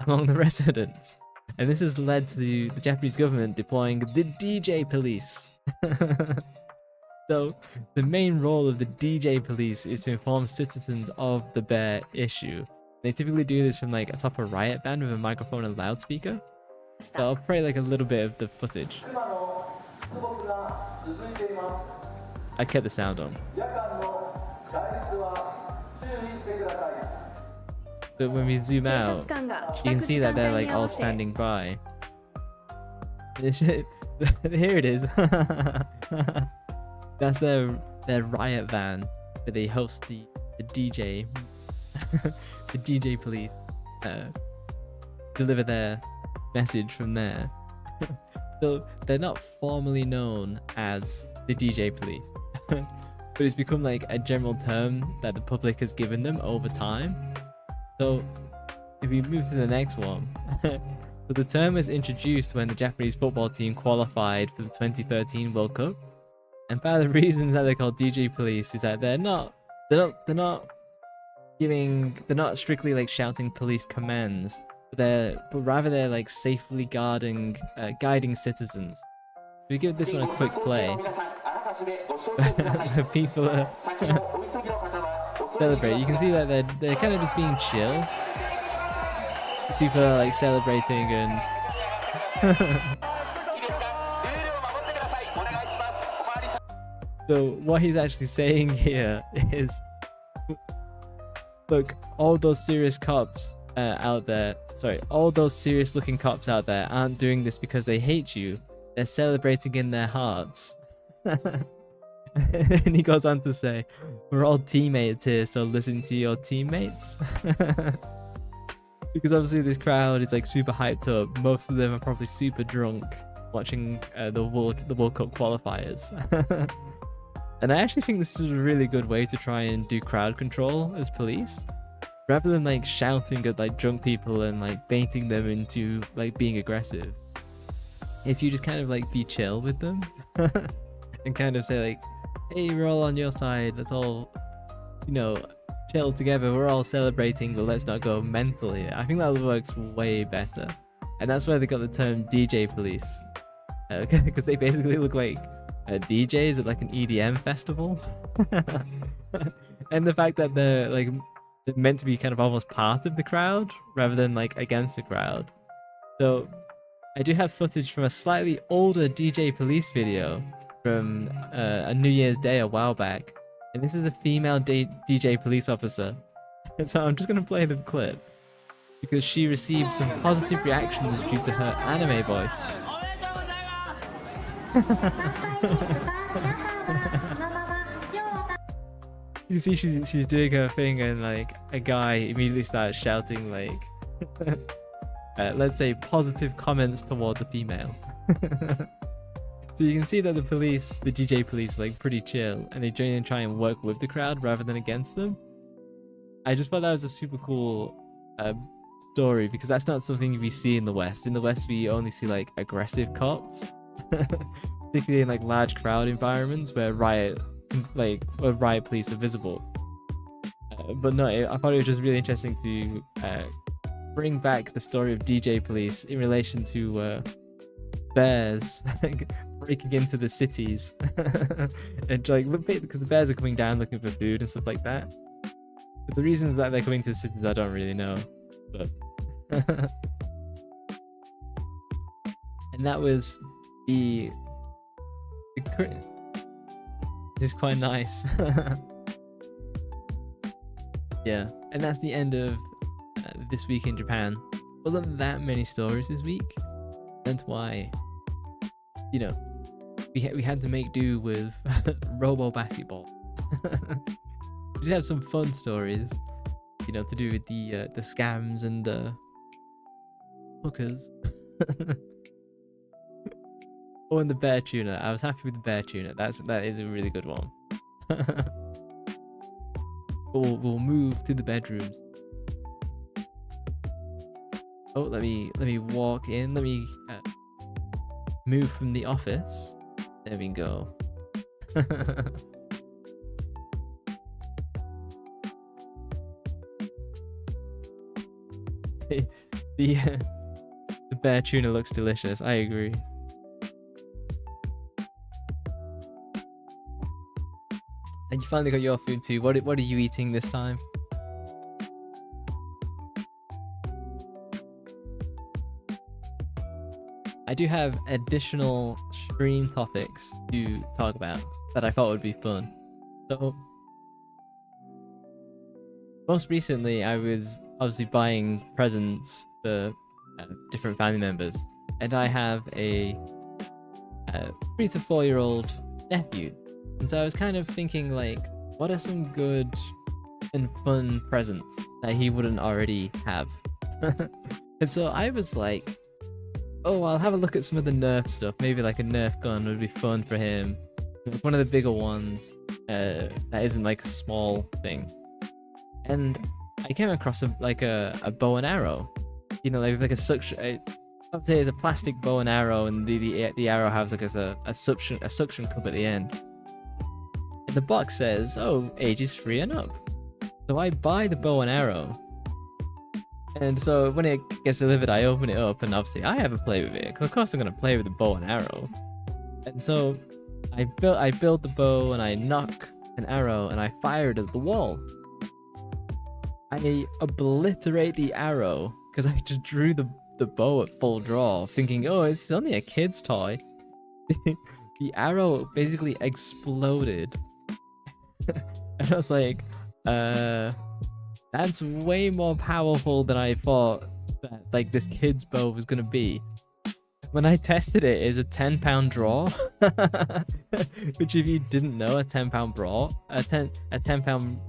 among the residents. And this has led to the Japanese government deploying the DJ police. So the main role of the DJ police is to inform citizens of the bear issue. They typically do this from atop a riot van with a microphone and loudspeaker. So I'll play a little bit of the footage. I kept the sound on. But when we zoom out, you can see that they're all standing by. Here it is. That's their riot van where they host the DJ, the DJ police, deliver their message from there. So they're not formally known as the DJ police, but it's become like a general term that the public has given them over time. So if we move to the next one, so the term was introduced when the Japanese football team qualified for the 2013 World Cup, and part of the reasons that they're called DJ police is that they're not strictly like shouting police commands, but rather they're like safely guiding citizens. We give this one a quick play. People are celebrate. You can see that they're kind of just being chill. These people are like celebrating and so what he's actually saying here is, look, all those serious cops out there, all those serious looking cops out there aren't doing this because they hate you. They're celebrating in their hearts. And he goes on to say, we're all teammates here, so listen to your teammates. Because obviously this crowd is like super hyped up. Most of them are probably super drunk watching the World Cup qualifiers. And I actually think this is a really good way to try and do crowd control as police, rather than like shouting at like drunk people and like baiting them into like being aggressive. If you just kind of like be chill with them and kind of say like, hey, we're all on your side, let's all, you know, chill together, we're all celebrating, but let's not go mental here. I think that works way better, and that's why they got the term DJ police, because they basically look like DJs at like an EDM festival. And the fact that they're like meant to be kind of almost part of the crowd rather than like against the crowd. So I do have footage from a slightly older DJ police video from a New Year's Day a while back, and this is a female DJ police officer. And so I'm just going to play the clip because she received some positive reactions due to her anime voice. You see she's doing her thing, and like a guy immediately starts shouting like let's say positive comments toward the female. So you can see that the DJ police like pretty chill, and they generally try and work with the crowd rather than against them. I just thought that was a super cool story, because that's not something we see in the West. In the West we only see like aggressive cops, particularly in like large crowd environments where riot police are visible. But no, I thought it was just really interesting to bring back the story of DJ police in relation to bears breaking into the cities. And like, because the bears are coming down looking for food and stuff like that. But the reasons that they're coming to the cities I don't really know, but and that was this is quite nice. Yeah, and that's the end of this week in Japan. Wasn't that many stories this week, that's why, you know, we had to make do with robo basketball. We did have some fun stories, you know, to do with the scams and hookers. Oh, and the bear tuna. I was happy with the bear tuna. That is a really good one. We'll move to the bedrooms. Oh, let me walk in. Let me move from the office. There we go. The bear tuna looks delicious. I agree. And you finally got your food too. What are you eating this time? I do have additional stream topics to talk about that I thought would be fun. So, most recently, I was obviously buying presents for different family members, and I have a 3 to 4 year old nephew. And so I was kind of thinking, like, what are some good and fun presents that he wouldn't already have? And so I was like, oh, I'll have a look at some of the Nerf stuff. Maybe like a Nerf gun would be fun for him. One of the bigger ones that isn't like a small thing. And I came across a bow and arrow. You know, like a suction. I would say it's a plastic bow and arrow, and the arrow has like a suction cup at the end. And the box says, "Oh, ages 3 and up." So I buy the bow and arrow. And so when it gets delivered, I open it up, and obviously I have a play with it, because of course I'm gonna play with the bow and arrow. And so I build the bow, and I knock an arrow, and I fire it at the wall. I obliterate the arrow because I just drew the bow at full draw, thinking, oh, it's only a kid's toy. The arrow basically exploded. And I was like, that's way more powerful than I thought that like this kid's bow was gonna be. When I tested it, it was a 10-pound draw. Which, if you didn't know, a 10-pound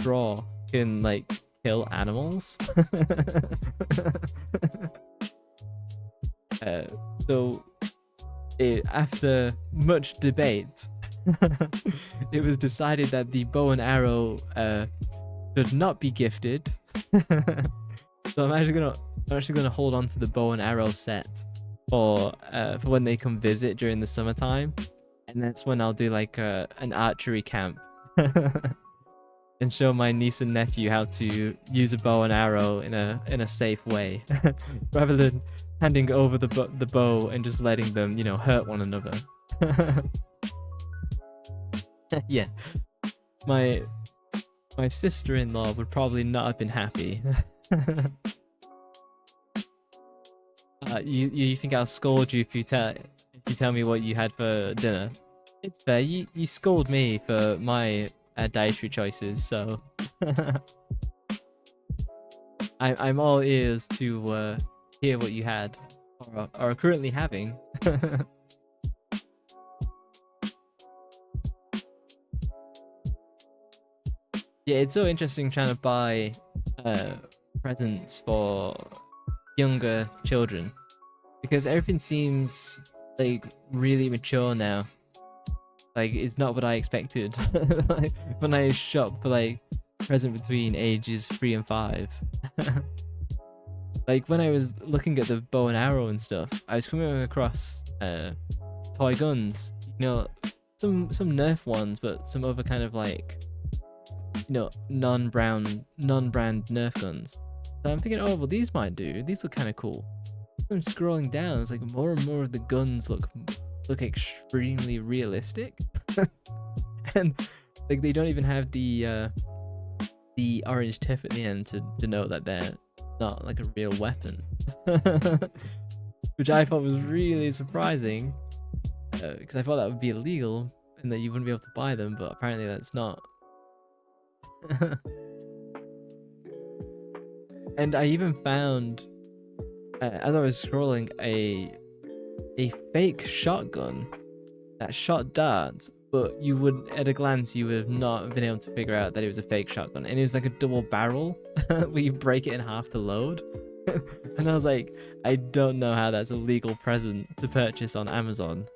draw can like kill animals. So after much debate, it was decided that the bow and arrow should not be gifted. So I'm actually gonna hold on to the bow and arrow set for when they come visit during the summertime, and that's when I'll do like an archery camp. And show my niece and nephew how to use a bow and arrow in a safe way, rather than handing over the bow and just letting them, you know, hurt one another. Yeah, my sister-in-law would probably not have been happy. You think I'll scold you if you tell me what you had for dinner? It's fair. You scold me for my dietary choices, so I'm all ears to hear what you had or are currently having. Yeah, it's so interesting trying to buy presents for younger children, because everything seems like really mature now. Like, it's not what I expected. Like, when I shop for like present between ages 3 and 5. Like, when I was looking at the bow and arrow and stuff, I was coming across toy guns. You know, some Nerf ones, but some other kind of like, you know, non-brand Nerf guns. So I'm thinking, oh well, these might do. These look kind of cool. I'm scrolling down. It's like more and more of the guns look extremely realistic. And like they don't even have the orange tip at the end to denote that they're not like a real weapon. Which I thought was really surprising, because I thought that would be illegal and that you wouldn't be able to buy them, but apparently that's not. And I even found, as I was scrolling, a fake shotgun that shot darts, but you would, at a glance, you would have not been able to figure out that it was a fake shotgun. And it was like a double barrel where you break it in half to load. And I was like, I don't know how that's a legal present to purchase on Amazon.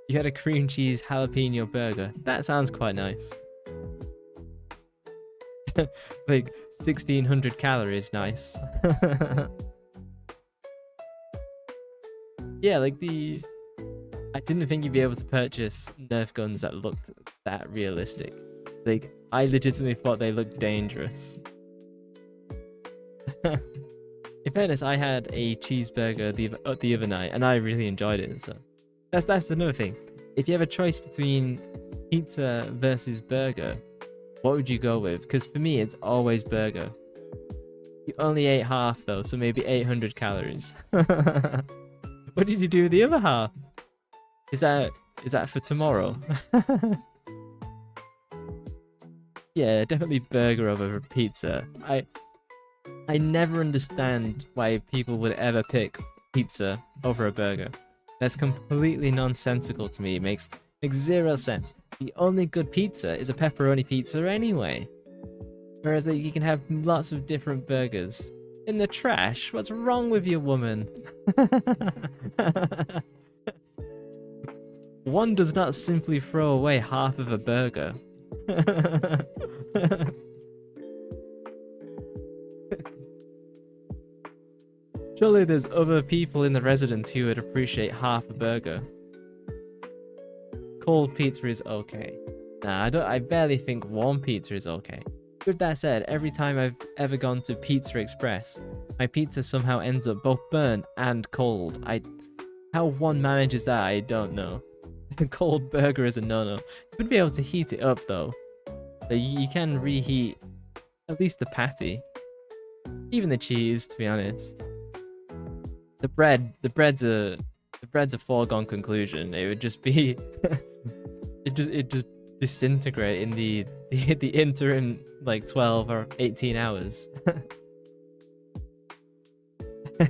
You had a cream cheese jalapeno burger. That sounds quite nice. Like 1600 calories, nice. Yeah, like I didn't think you'd be able to purchase Nerf guns that looked that realistic. Like, I legitimately thought they looked dangerous. In fairness, I had a cheeseburger the other night, and I really enjoyed it. So that's another thing. If you have a choice between pizza versus burger, what would you go with? Because for me, it's always burger. You only ate half though, so maybe 800 calories. What did you do with the other half? Is that for tomorrow? Yeah, definitely burger over pizza. I never understand why people would ever pick pizza over a burger. That's completely nonsensical to me. It makes zero sense. The only good pizza is a pepperoni pizza anyway. Whereas like, you can have lots of different burgers In the trash? What's wrong with you, woman? One does not simply throw away half of a burger. Surely there's other people in the residence who would appreciate half a burger. Cold pizza is okay. Nah, I barely think warm pizza is okay. With that said, every time I've ever gone to Pizza Express, my pizza somehow ends up both burnt and cold. How one manages that, I don't know. A cold burger is a no-no. You would be able to heat it up though. You can reheat at least the patty. Even the cheese, to be honest. The bread's a foregone conclusion. It would just be it just disintegrate in the interim like 12 or 18 hours.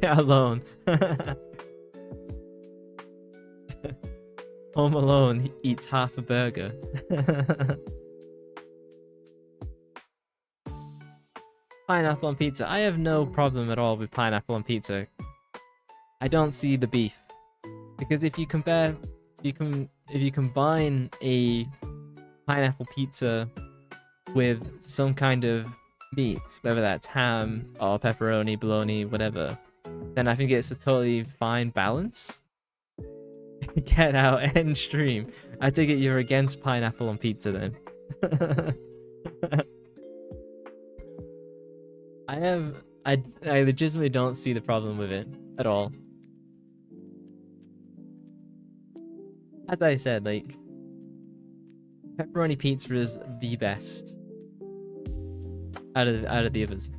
Alone. Home Alone, he eats half a burger. Pineapple on pizza. I have no problem at all with pineapple on pizza. I don't see the beef. Because if you combine a pineapple pizza with some kind of meat, whether that's ham or pepperoni, bologna, whatever, then I think it's a totally fine balance. Get out, end stream. I take it you're against pineapple on pizza then. I legitimately don't see the problem with it at all. As I said, like, pepperoni pizza is the best out of the others.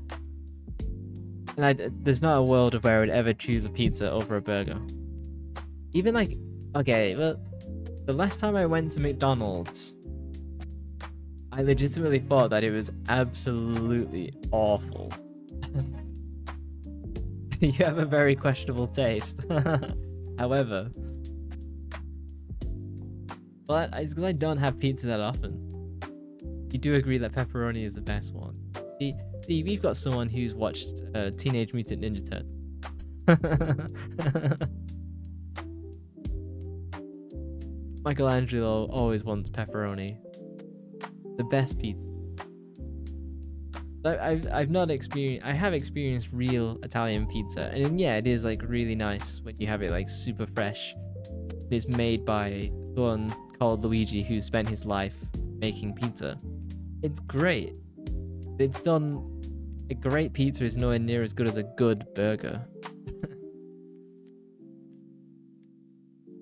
And there's not a world of where I would ever choose a pizza over a burger. Even like, okay, well, the last time I went to McDonald's, I legitimately thought that it was absolutely awful. You have a very questionable taste. However, but it's because I don't have pizza that often. You do agree that pepperoni is the best one. See, we've got someone who's watched Teenage Mutant Ninja Turtles. Michelangelo always wants pepperoni. The best pizza. I have experienced real Italian pizza, and yeah, it is like really nice when you have it like super fresh. It's made by someone called Luigi who spent his life making pizza. It's great. It's done. A great pizza is nowhere near as good as a good burger.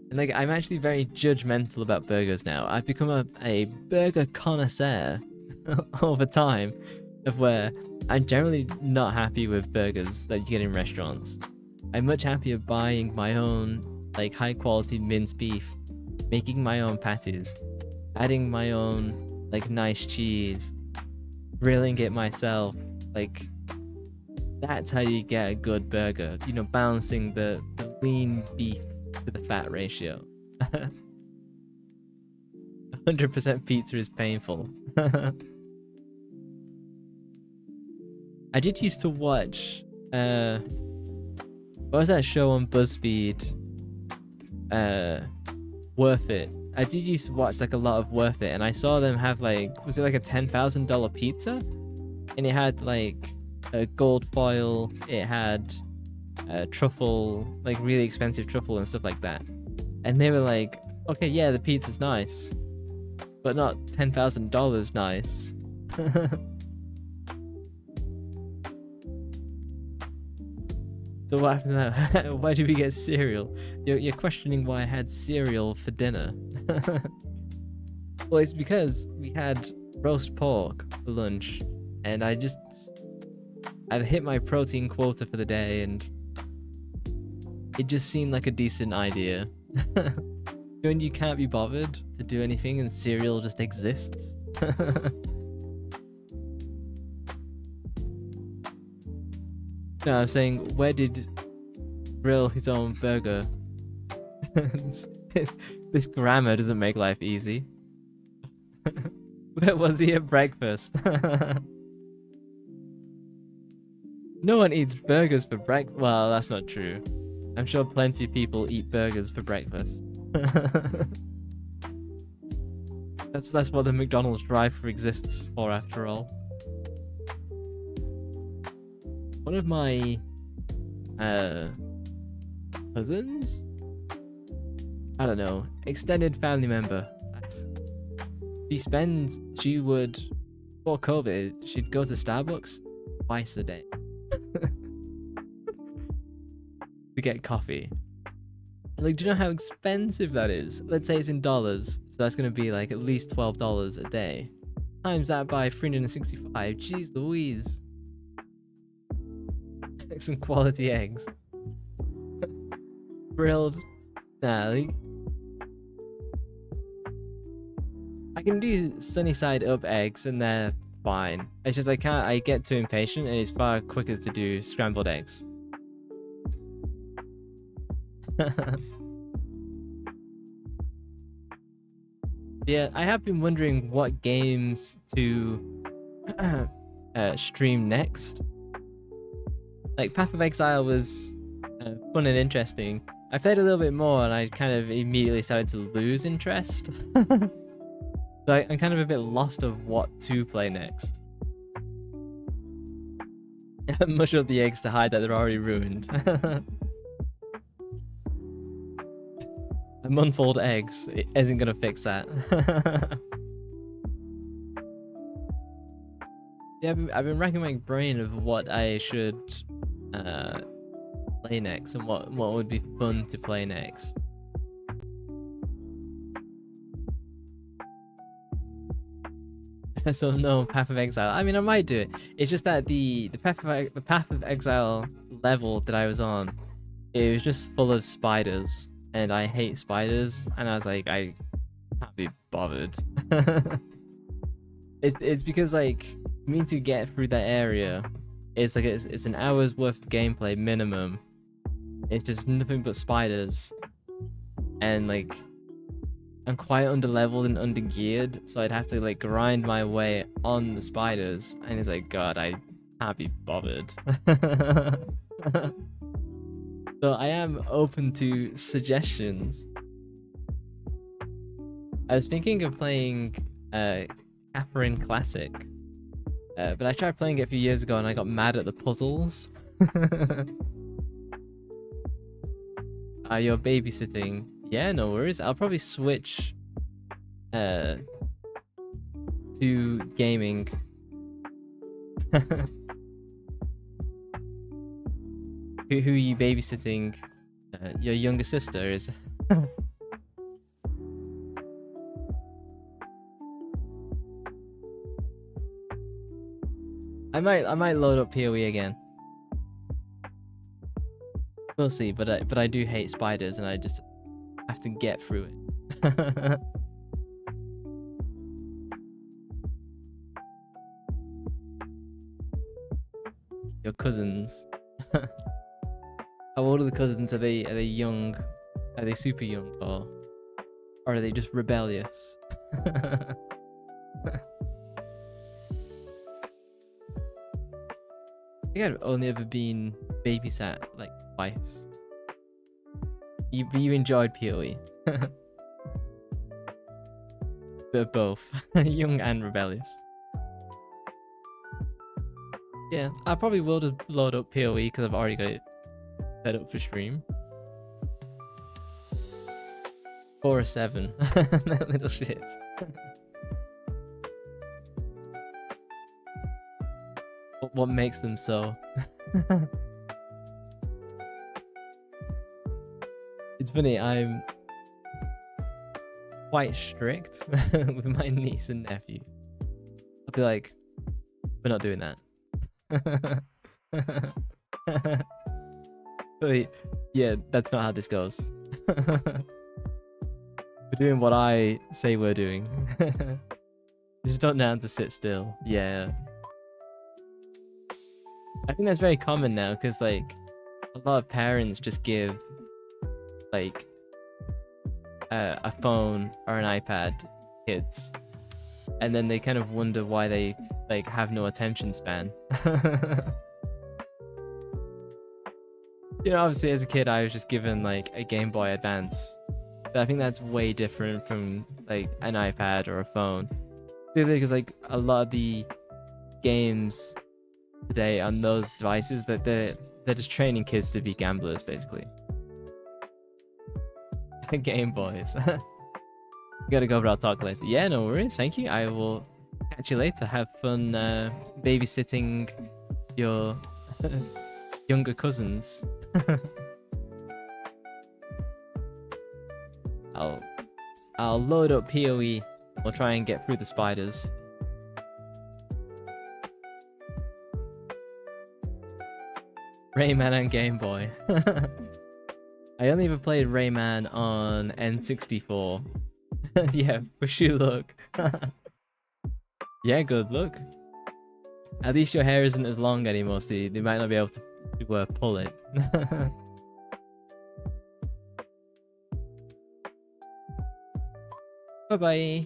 And like, I'm actually very judgmental about burgers now. I've become a burger connoisseur over time, of where I'm generally not happy with burgers that you get in restaurants. I'm much happier buying my own like high quality minced beef, making my own patties, adding my own like nice cheese, grilling it myself. Like, that's how you get a good burger, you know, balancing the lean beef to the fat ratio. 100% pizza is painful. I did used to watch what was that show on BuzzFeed? Worth It. I did used to watch like a lot of Worth It, and I saw them have like, was it like a $10,000 pizza? And it had like a gold foil, it had truffle, like really expensive truffle and stuff like that. And they were like, okay, yeah, the pizza's nice, but not $10,000 nice. So what happened to that? Why did we get cereal? You're questioning why I had cereal for dinner. Well, it's because we had roast pork for lunch, and I'd hit my protein quota for the day, and it just seemed like a decent idea. When you can't be bothered to do anything and cereal just exists. No, I'm saying, where did grill his own burger? This grammar doesn't make life easy. Where was he at breakfast? No one eats burgers for breakfast. Well, that's not true. I'm sure plenty of people eat burgers for breakfast. That's what the McDonald's drive-thru exists for, after all. One of my cousins, I don't know, extended family member. She would, before COVID, she'd go to Starbucks twice a day to get coffee. Like, do you know how expensive that is? Let's say it's in dollars, so that's gonna be like at least $12 a day. Times that by 365. Jeez Louise. Some quality eggs. Grilled. Nah, like, I can do sunny side up eggs and they're fine. It's just I get too impatient and it's far quicker to do scrambled eggs. Yeah, I have been wondering what games to stream next. Like, Path of Exile was fun and interesting. I played a little bit more and I kind of immediately started to lose interest. So I'm kind of a bit lost of what to play next. Mush up the eggs to hide that they're already ruined. A month old eggs isn't gonna fix that. Yeah, I've been racking my brain of what I should play next and what would be fun to play next. So no Path of Exile. I mean, I might do it. It's just that the Path of Exile level that I was on, it was just full of spiders, and I hate spiders. And I was like, I can't be bothered. It's because, like, me to get through that area, it's like it's an hour's worth of gameplay minimum. It's just nothing but spiders, and like, I'm quite underleveled and undergeared, so I'd have to like grind my way on the spiders, and it's like, God, I can't be bothered. So I am open to suggestions. I was thinking of playing Catherine Classic, but I tried playing it a few years ago and I got mad at the puzzles. You're babysitting. Yeah, no worries. I'll probably switch to gaming. Who are you babysitting? Your younger sister is. I might load up PoE again. We'll see, but I do hate spiders and I just have to get through it. Your cousins. How old are the cousins? Are they young? Are they super young, or are they just rebellious? I think I've only ever been babysat like twice. You enjoyed PoE. But both young and rebellious. Yeah, I probably will just load up PoE because I've already got it set up for stream. 4 or 7. That little shit. What makes them so? It's funny, I'm quite strict with my niece and nephew. I'll be like, we're not doing that. But yeah, that's not how this goes. We're doing what I say we're doing. Just don't know how to sit still. Yeah. I think that's very common now because, like, a lot of parents just give, like, a phone or an iPad to kids, and then they kind of wonder why they, like, have no attention span. You know, obviously as a kid, I was just given like a Game Boy Advance. But I think that's way different from like an iPad or a phone. Simply because like a lot of the games today on those devices that they're just training kids to be gamblers basically. Game Boys. Gotta go, but I'll talk later. Yeah, no worries. Thank you. I will catch you later. Have fun babysitting your younger cousins. I'll load up PoE. We'll try and get through the spiders. Rayman and Game Boy. I only ever played Rayman on N64. Yeah, wish you luck. Yeah, good luck. At least your hair isn't as long anymore, so they might not be able to pull it. Bye-bye.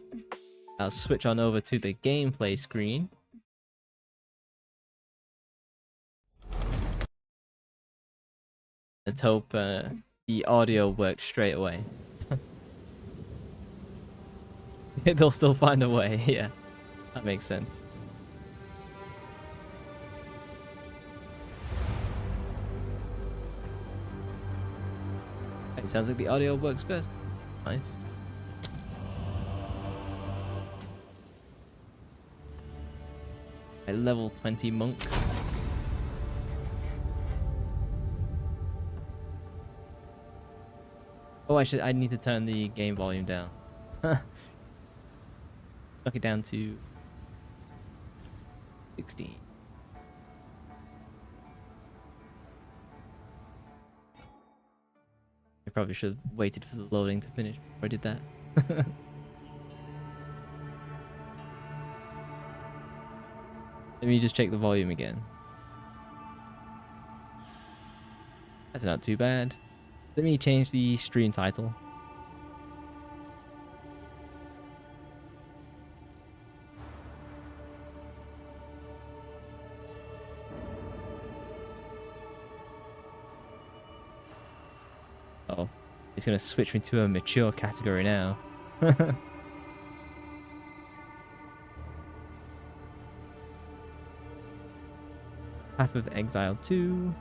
I'll switch on over to the gameplay screen. Let's hope the audio works straight away. They'll still find a way, yeah. That makes sense. It sounds like the audio works first. Nice. A level 20 monk. Oh, I need to turn the game volume down. Knock it down to 16. I probably should have waited for the loading to finish before I did that. Let me just check the volume again. That's not too bad. Let me change the stream title. Oh, it's gonna switch me to a mature category now. Path of Exile 2.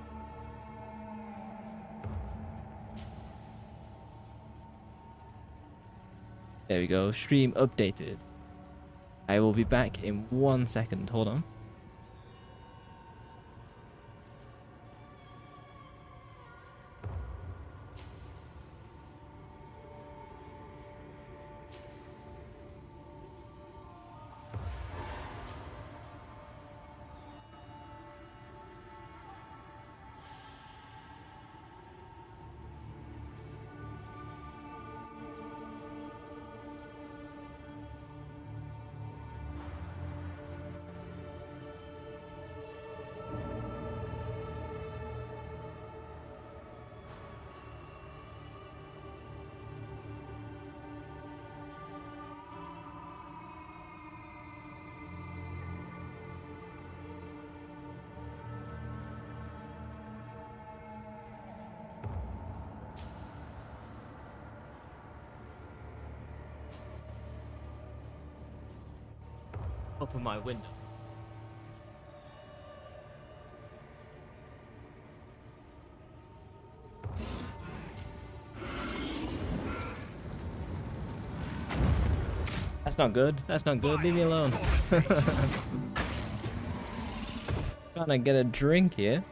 There we go. Stream updated. I will be back in 1 second. Hold on. Open my window. That's not good. That's not good. Leave me alone. Trying to get a drink here.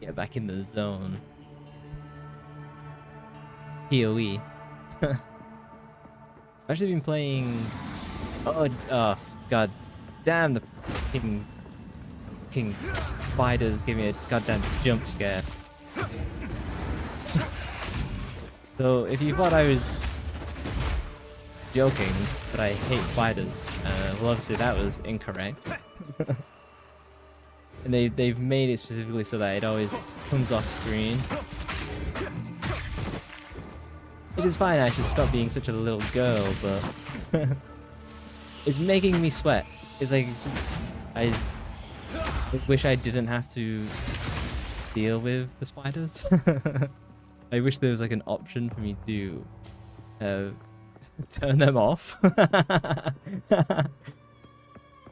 Get back in the zone. PoE. I've actually been playing. Oh, god damn, the fucking spiders give me a goddamn jump scare. So if you thought I was joking, but I hate spiders, well obviously that was incorrect. And they've made it specifically so that it always comes off screen. It is fine, I should stop being such a little girl, but It's making me sweat. It's like I wish I didn't have to deal with the spiders. I wish there was like an option for me to turn them off.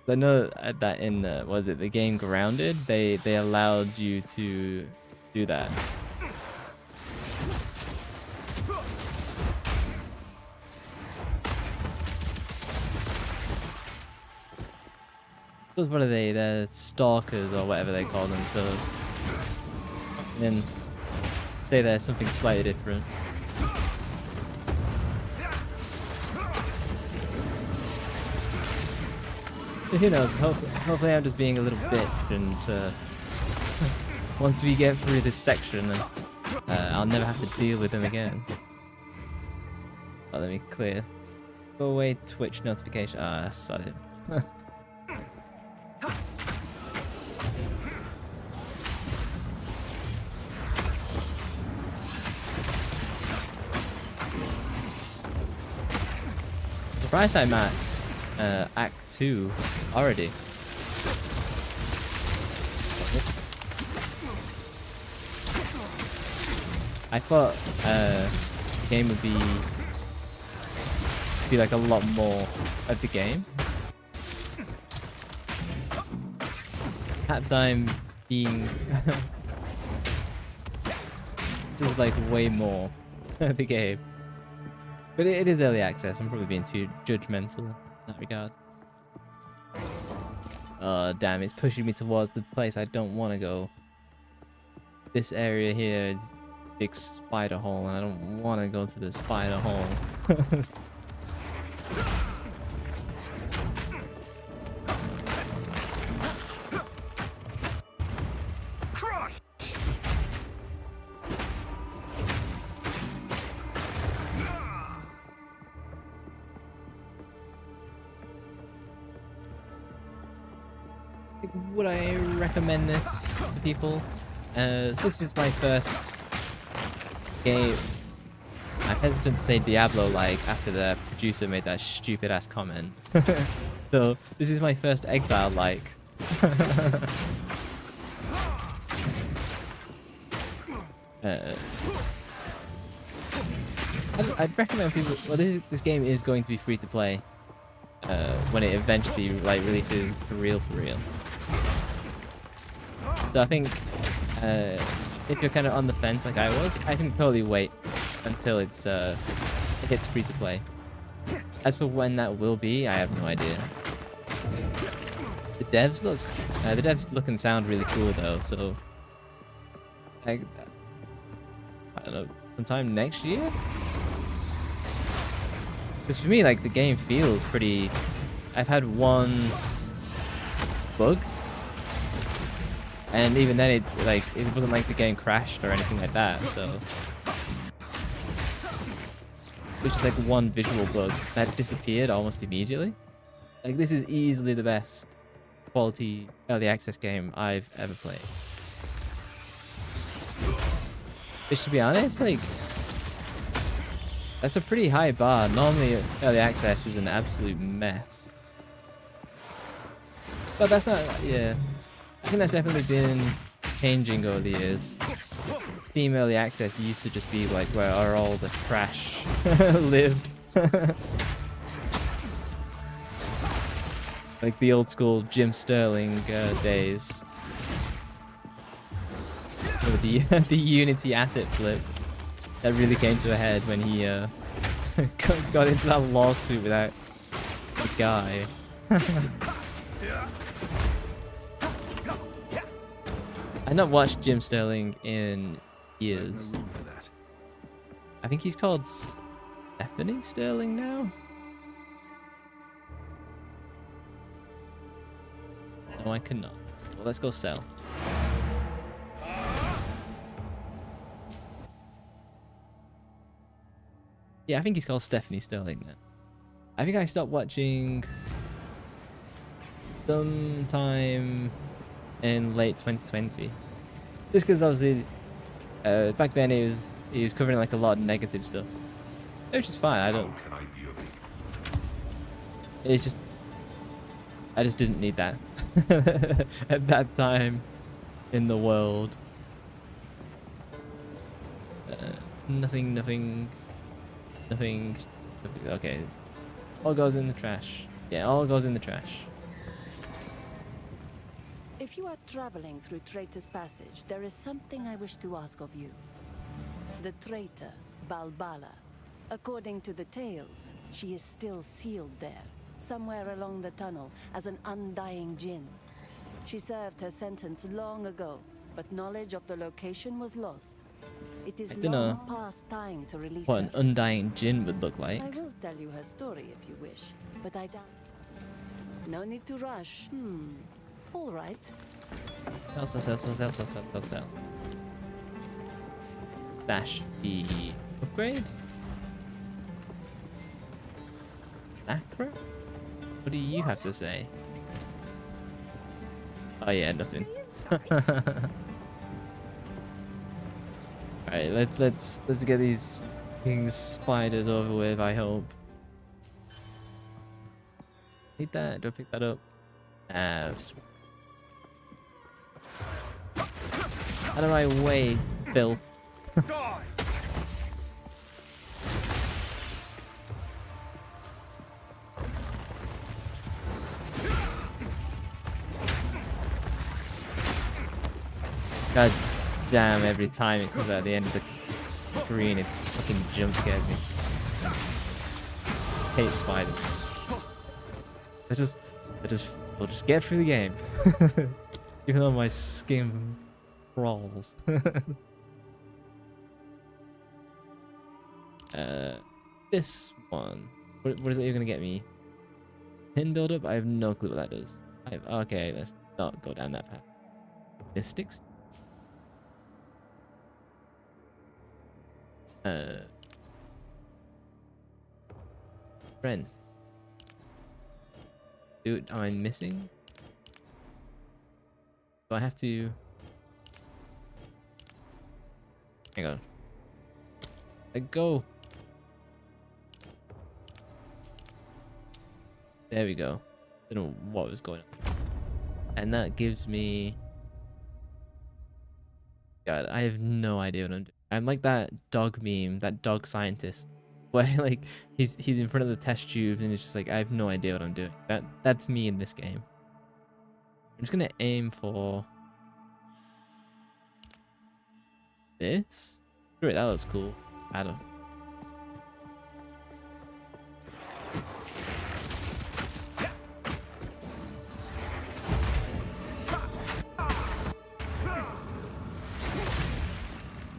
I know that in was it the game Grounded, they allowed you to do that. Those, what are they? They're stalkers or whatever they call them. So then say there's something slightly different. Who knows? Hopefully I'm just being a little bitch, and once we get through this section, I'll never have to deal with them again. Oh, let me clear. Go away, Twitch notification. Ah, sod it. Surprised I'm at Act 2 already. I thought the game would be like a lot more of the game. Perhaps I'm being just like way more of the game. But it is early access. I'm probably being too judgmental in that regard. Oh, damn. It's pushing me towards the place I don't want to go. This area here is a big spider hole, and I don't want to go to the spider hole. Would I recommend this to people? So this is my first game. I'm hesitant to say Diablo-like after the producer made that stupid-ass comment. So this is my first Exile-like. I'd recommend people. Well, this game is going to be free to play when it eventually like releases for real. So I think if you're kind of on the fence like I was, I can totally wait until it hits free to play. As for when that will be, I have no idea. The devs look and sound really cool though, so I don't know, sometime next year. Because for me, like the game feels pretty. I've had one bug. And even then, it wasn't like the game crashed or anything like that. So it was just like one visual bug that disappeared almost immediately. Like this is easily the best quality early access game I've ever played. Which, to be honest, like that's a pretty high bar. Normally, early access is an absolute mess. But that's not. Yeah. I think that's definitely been changing over the years. Steam Early Access used to just be like where all the trash lived. Like the old school Jim Sterling days. With the Unity asset flips that really came to a head when he got into that lawsuit with that guy. I've not watched Jim Sterling in years. I think he's called Stephanie Sterling now. No, I cannot. Well, let's go sell. Yeah, I think he's called Stephanie Sterling then. I think I stopped watching sometime in late 2020, just because obviously back then he was covering like a lot of negative stuff, which is fine. It's just I just didn't need that at that time in the world. Nothing, nothing, nothing. Okay, all goes in the trash. Yeah, all goes in the trash. If you are traveling through Traitor's Passage, there is something I wish to ask of you. The traitor, Balbala. According to the tales, she is still sealed there, somewhere along the tunnel, as an undying djinn. She served her sentence long ago, but knowledge of the location was lost. It is long past time to release what her. an undying djinn would look like. I will tell you her story if you wish, but I doubt. No need to rush. All right. Sell. Dash the upgrade. Acro? What do you have to say? Oh yeah, nothing. Alright, let's get these fucking spiders over with, I hope. Need that? Do I pick that up? Out of my way, Bill. God damn, every time it comes out at the end of the screen, it fucking jump scares me. Hate spiders. We'll just get through the game. Even though my skin crawls. This one. What is it you're gonna get me? Pin buildup? I have no clue what that does. Okay, let's not go down that path. Mystics? Friend. Dude, am I missing? Do I have to... Hang on. Let go. There we go. I don't know what was going on. And that gives me... God, I have no idea what I'm doing. I'm like that dog meme, that dog scientist, where like he's in front of the test tube and it's just like I have no idea what I'm doing. That's me in this game. I'm just gonna aim for this. Great, that looks cool. I don't.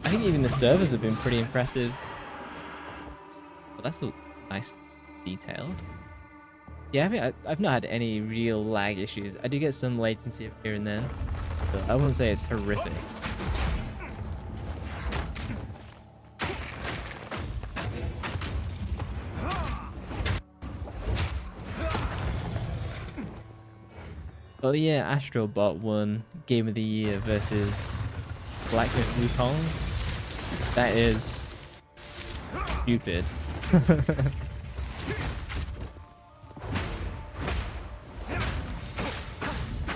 I think even the servers have been pretty impressive. Well, that's a nice detailed. Yeah, I mean, I've not had any real lag issues. I do get some latency here and then, but I wouldn't say it's horrific. Oh yeah, Astrobot won Game of the Year versus Blacksmith Wukong. That is stupid.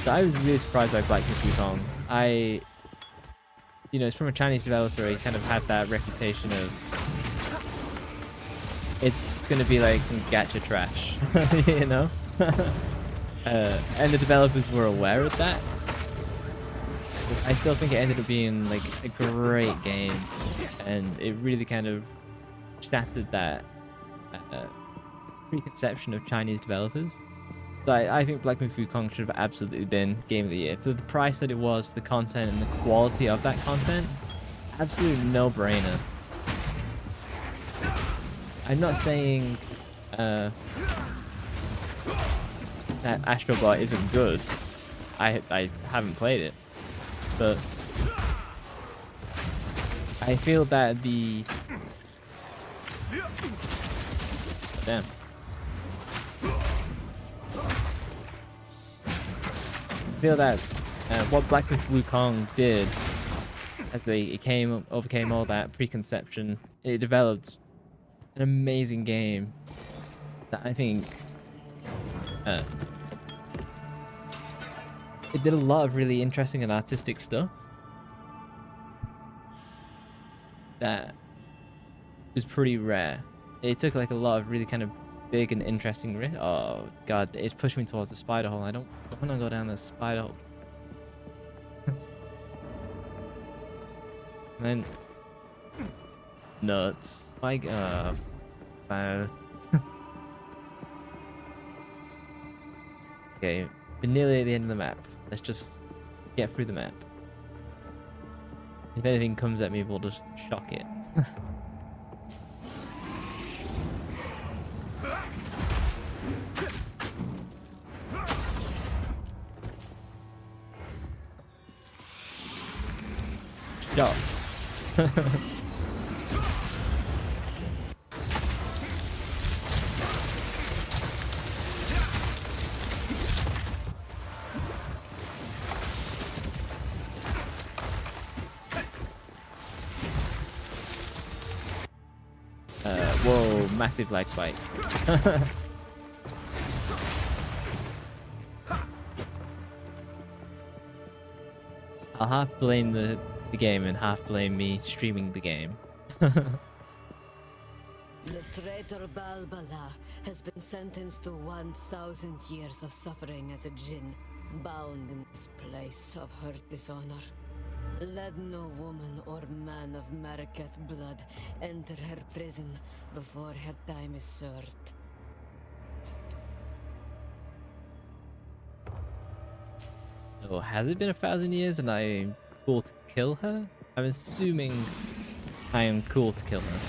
So I was really surprised by Blacksmith Wukong. You know, it's from a Chinese developer. He kind of had that reputation of it's gonna be like some gacha trash, you know. And the developers were aware of that. I still think it ended up being like a great game, and it really kind of shattered that preconception of Chinese developers. So I think Black Myth Wukong should have absolutely been Game of the Year. For the price that it was, for the content and the quality of that content, absolute no-brainer. I'm not saying that Astrobot isn't good. I haven't played it. But I feel that the... Damn. I feel that what Black Myth Wukong did, as it overcame all that preconception, it developed an amazing game that I think it did a lot of really interesting and artistic stuff that was pretty rare. It took like a lot of really kind of big and interesting risks. Oh god, it's pushing me towards the spider hole. I don't want to go down the spider hole. And then nuts. My okay, we're nearly at the end of the map. Let's just get through the map. If anything comes at me, we'll just shock it. Shock. Whoa, massive lag spike. I'll half blame the game and half blame me streaming the game. The traitor Balbala has been sentenced to 1,000 years of suffering as a djinn, bound in this place of her dishonor. Let no woman or man of Marikath blood enter her prison before her time is served. Oh, has it been 1,000 years and I'm cool to kill her? I'm assuming I am cool to kill her.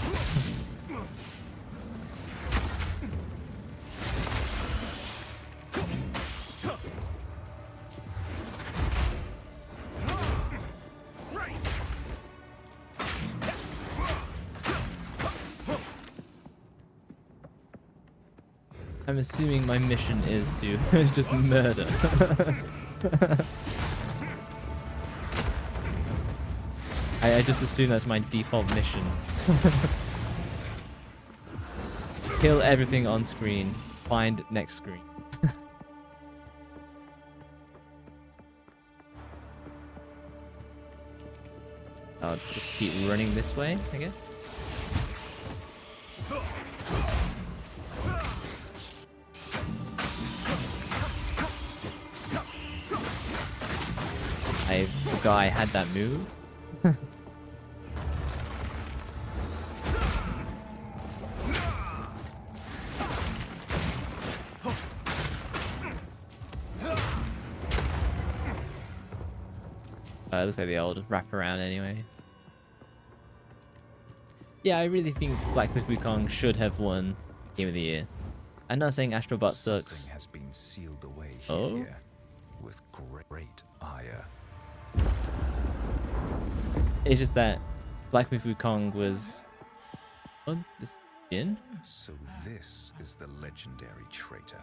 I'm assuming my mission is to just murder. I just assume that's my default mission. Kill everything on screen. Find next screen. I'll just keep running this way, I guess. I forgot I had that move. It looks like the old wrap around anyway. Yeah, I really think Black Myth Wukong should have won Game of the Year. I'm not saying Astrobot sucks. Something has been sealed away Oh? here with great ire. It's just that Black Myth Wukong was... Oh, this Jin? So this is the legendary traitor.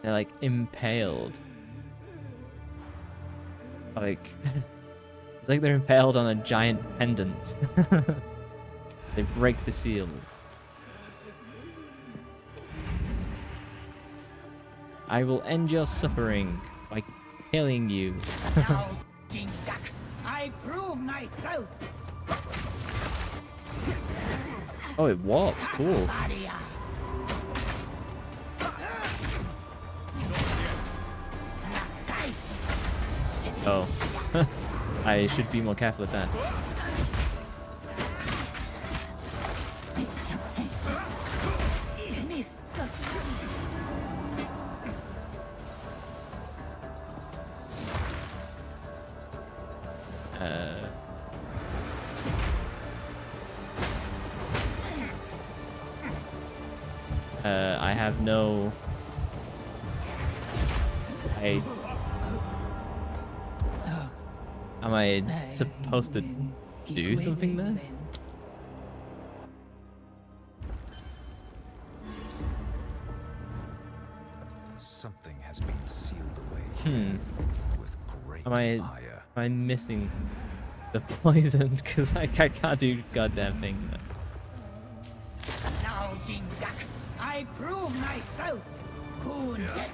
They're like impaled. Like... It's like they're impaled on a giant pendant. They break the seals. I will end your suffering by killing you. Now, Jingak, I prove myself. Oh, it warps. Cool. Barrier. Oh. I should be more careful with that. Mists of I have no... Am I supposed to do something there? Something has been sealed away here with great ire. Am I missing the poison? Because I can't do goddamn thing. Now, Jingak, I prove myself. Kundek.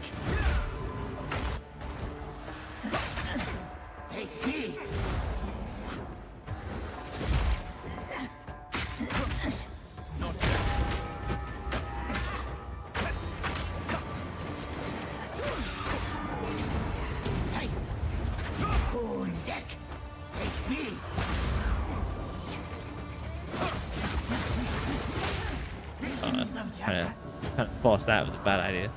boss, that was a bad idea.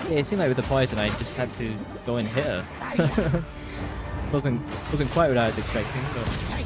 Yeah, it seemed like with the poison, I just had to go and hit her. wasn't quite what I was expecting, but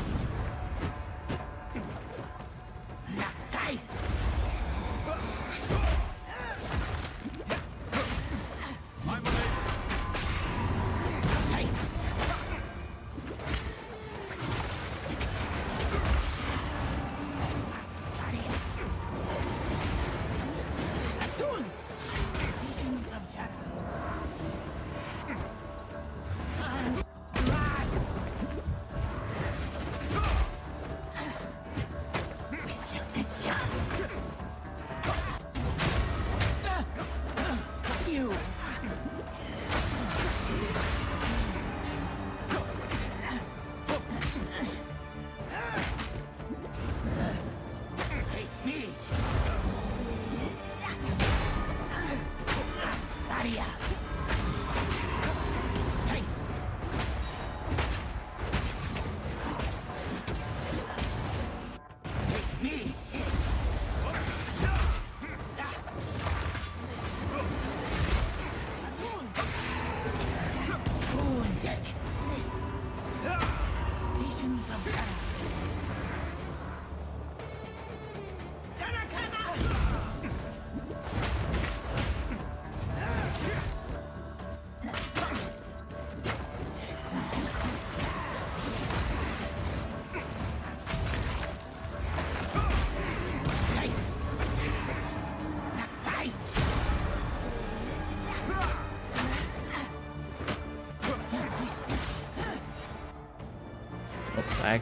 lag.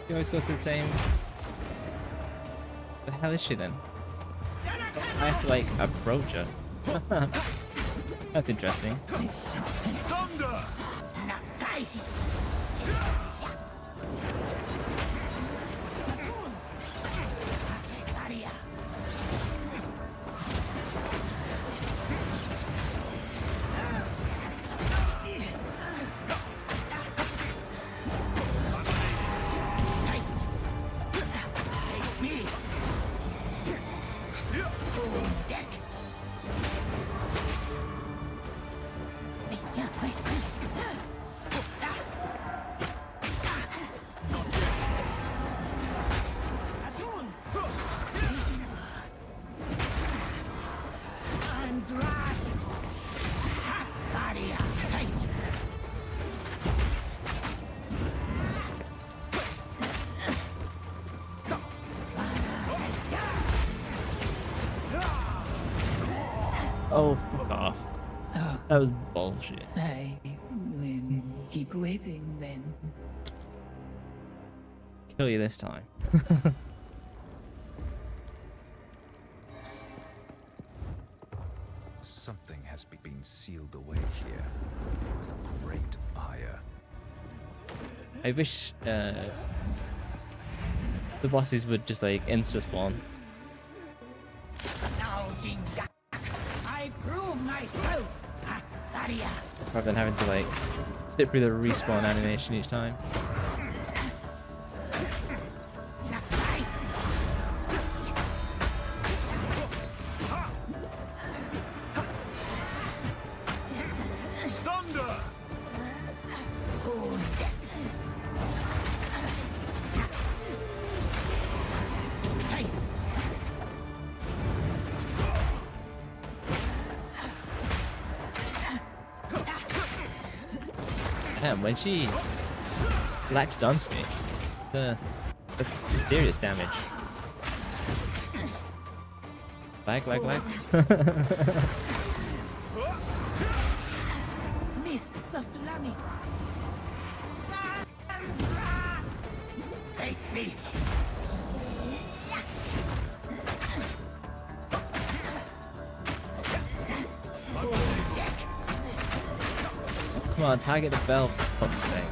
You always go through the same. The hell is she then? I have to like approach her. That's interesting. Thunder! Oh, fuck off. That was bullshit. I will keep waiting then. Kill you this time. Something has been sealed away here with great ire. I wish the bosses would just like insta spawn. Now, Jinga, I prove myself. Aria. Rather than having to like sit through the respawn animation each time. Damn, when she latches onto me, that's serious damage. Lag. Salamit. Face me. Come on, target the bell, for fuck's sake.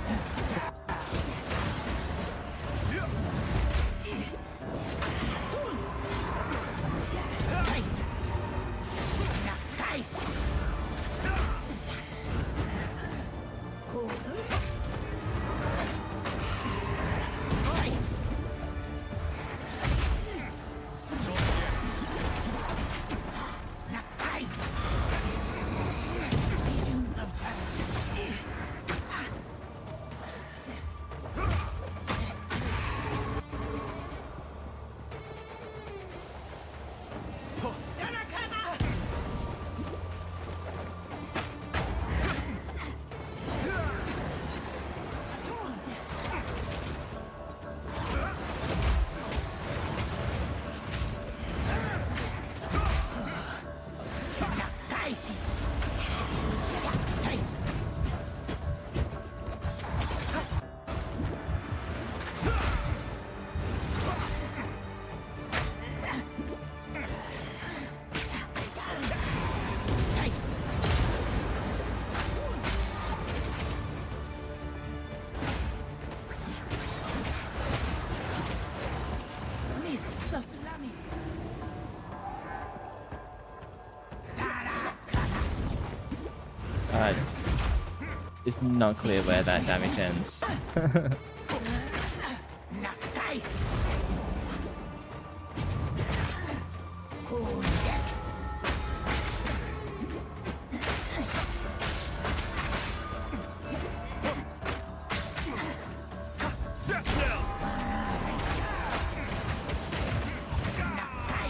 It's not clear where that damage ends.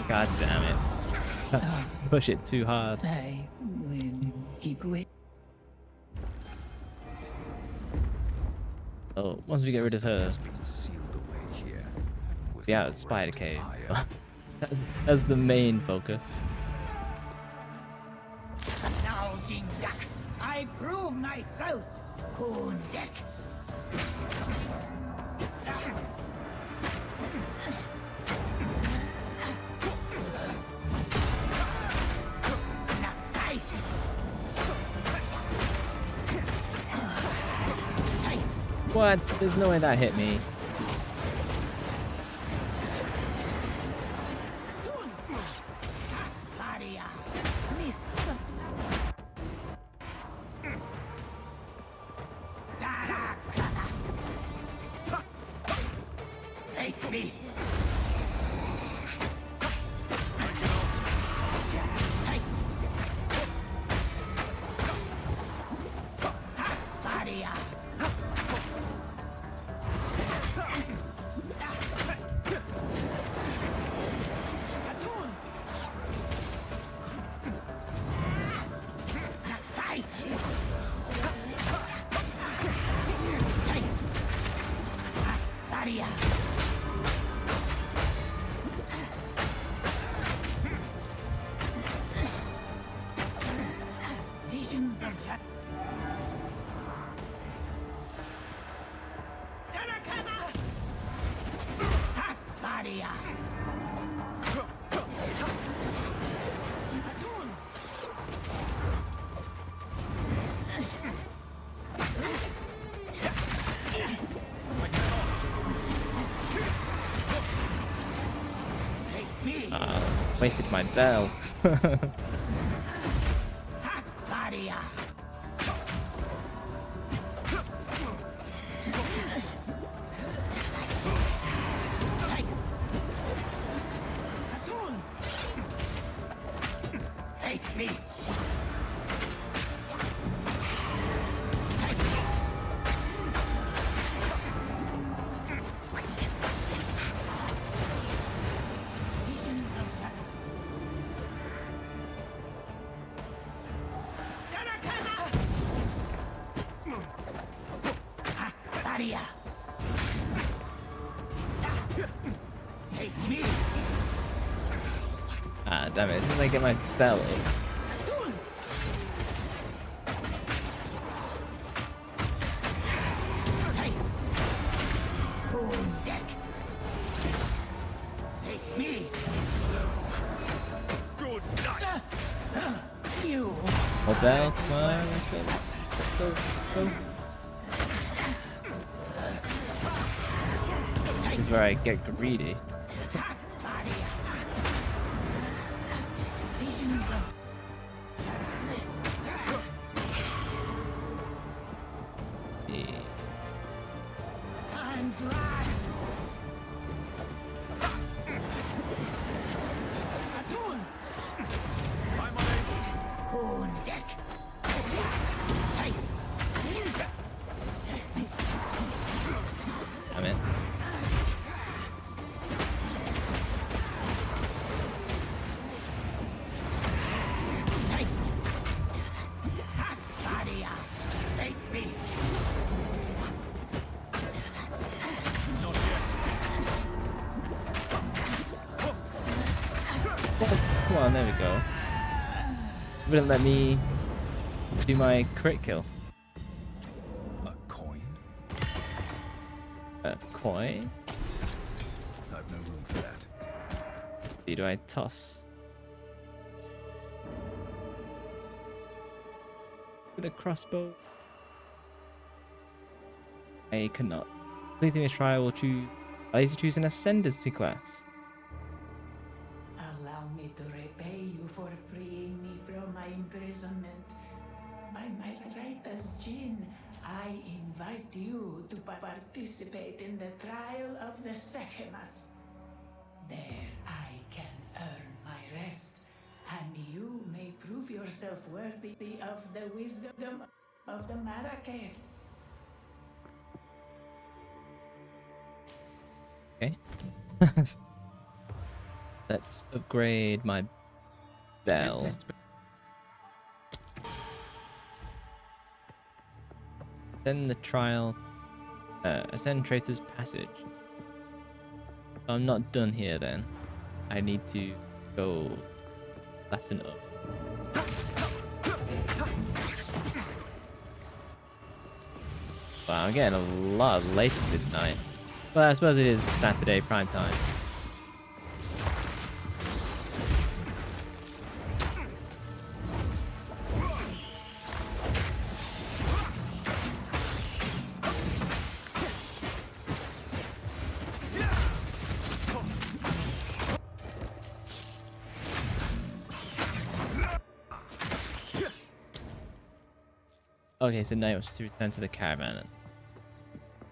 God damn it. Push it too hard. I will keep waiting. Oh, once we get rid of her. Has been sealed away here with Yeah, great spider cave. ire. That's the main focus. Now, Jindak, I prove myself, Kundek. What? There's no way that hit me. Face me. Visions of Wasted my bell. Face me. Face me. Ah, damn it. Didn't I get my bell in? bell. Come on, let's go. Let's go. Go. This is where I get greedy. I'm in. Come on, there we go. Wouldn't let me do my crit kill. A coin? A coin? I've no room for that. Do I toss? With a crossbow? I cannot. Completing this trial will choose. I used to choose an ascendancy class. Allow me to repay you for freeing me from my imprisonment. By my right as Jinn, I invite you to participate in the trial of the Sechemas. There I can earn my rest, and you may prove yourself worthy of the wisdom of the Marrakech. Okay. Let's upgrade my bell. Then the trial. Ascend Traitor's Passage. I'm not done here then. I need to go left and up. Wow, I'm getting a lot of latency tonight. Well, I suppose it is Saturday prime time. Okay, so now we have to return to the caravan.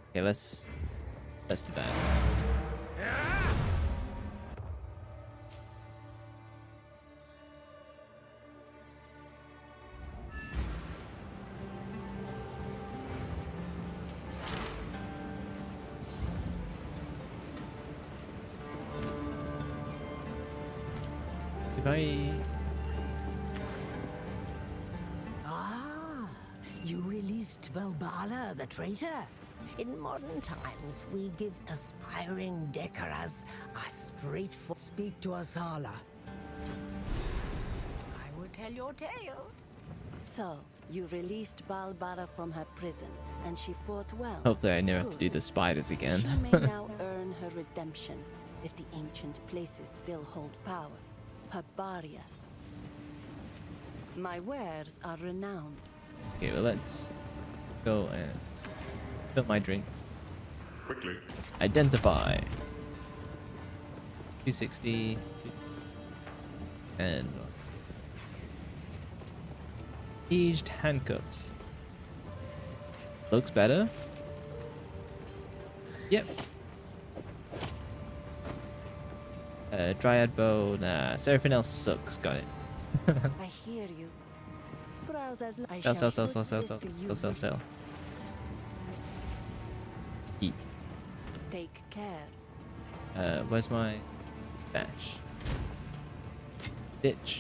Okay, let's do that. Goodbye. You released Balbala, the traitor? In modern times, we give aspiring Dekaras a straightforward speak to Asala. I will tell your tale. So, you released Balbara from her prison, and she fought well. Hopefully I never have to do Good. the spiders again. She may now earn her redemption, if the ancient places still hold power. Her barrier. My wares are renowned. Okay, well let's go and fill my drinks. Quickly. Identify. 260. And aged handcuffs. Looks better. Yep. Dryad bow. Nah, everything else sucks. Got it. I hear you. Browse as I Sell, shall sell, put sell, this sell, to sell, use. sell, sell. Eat. Take care. Where's my dash? Bitch.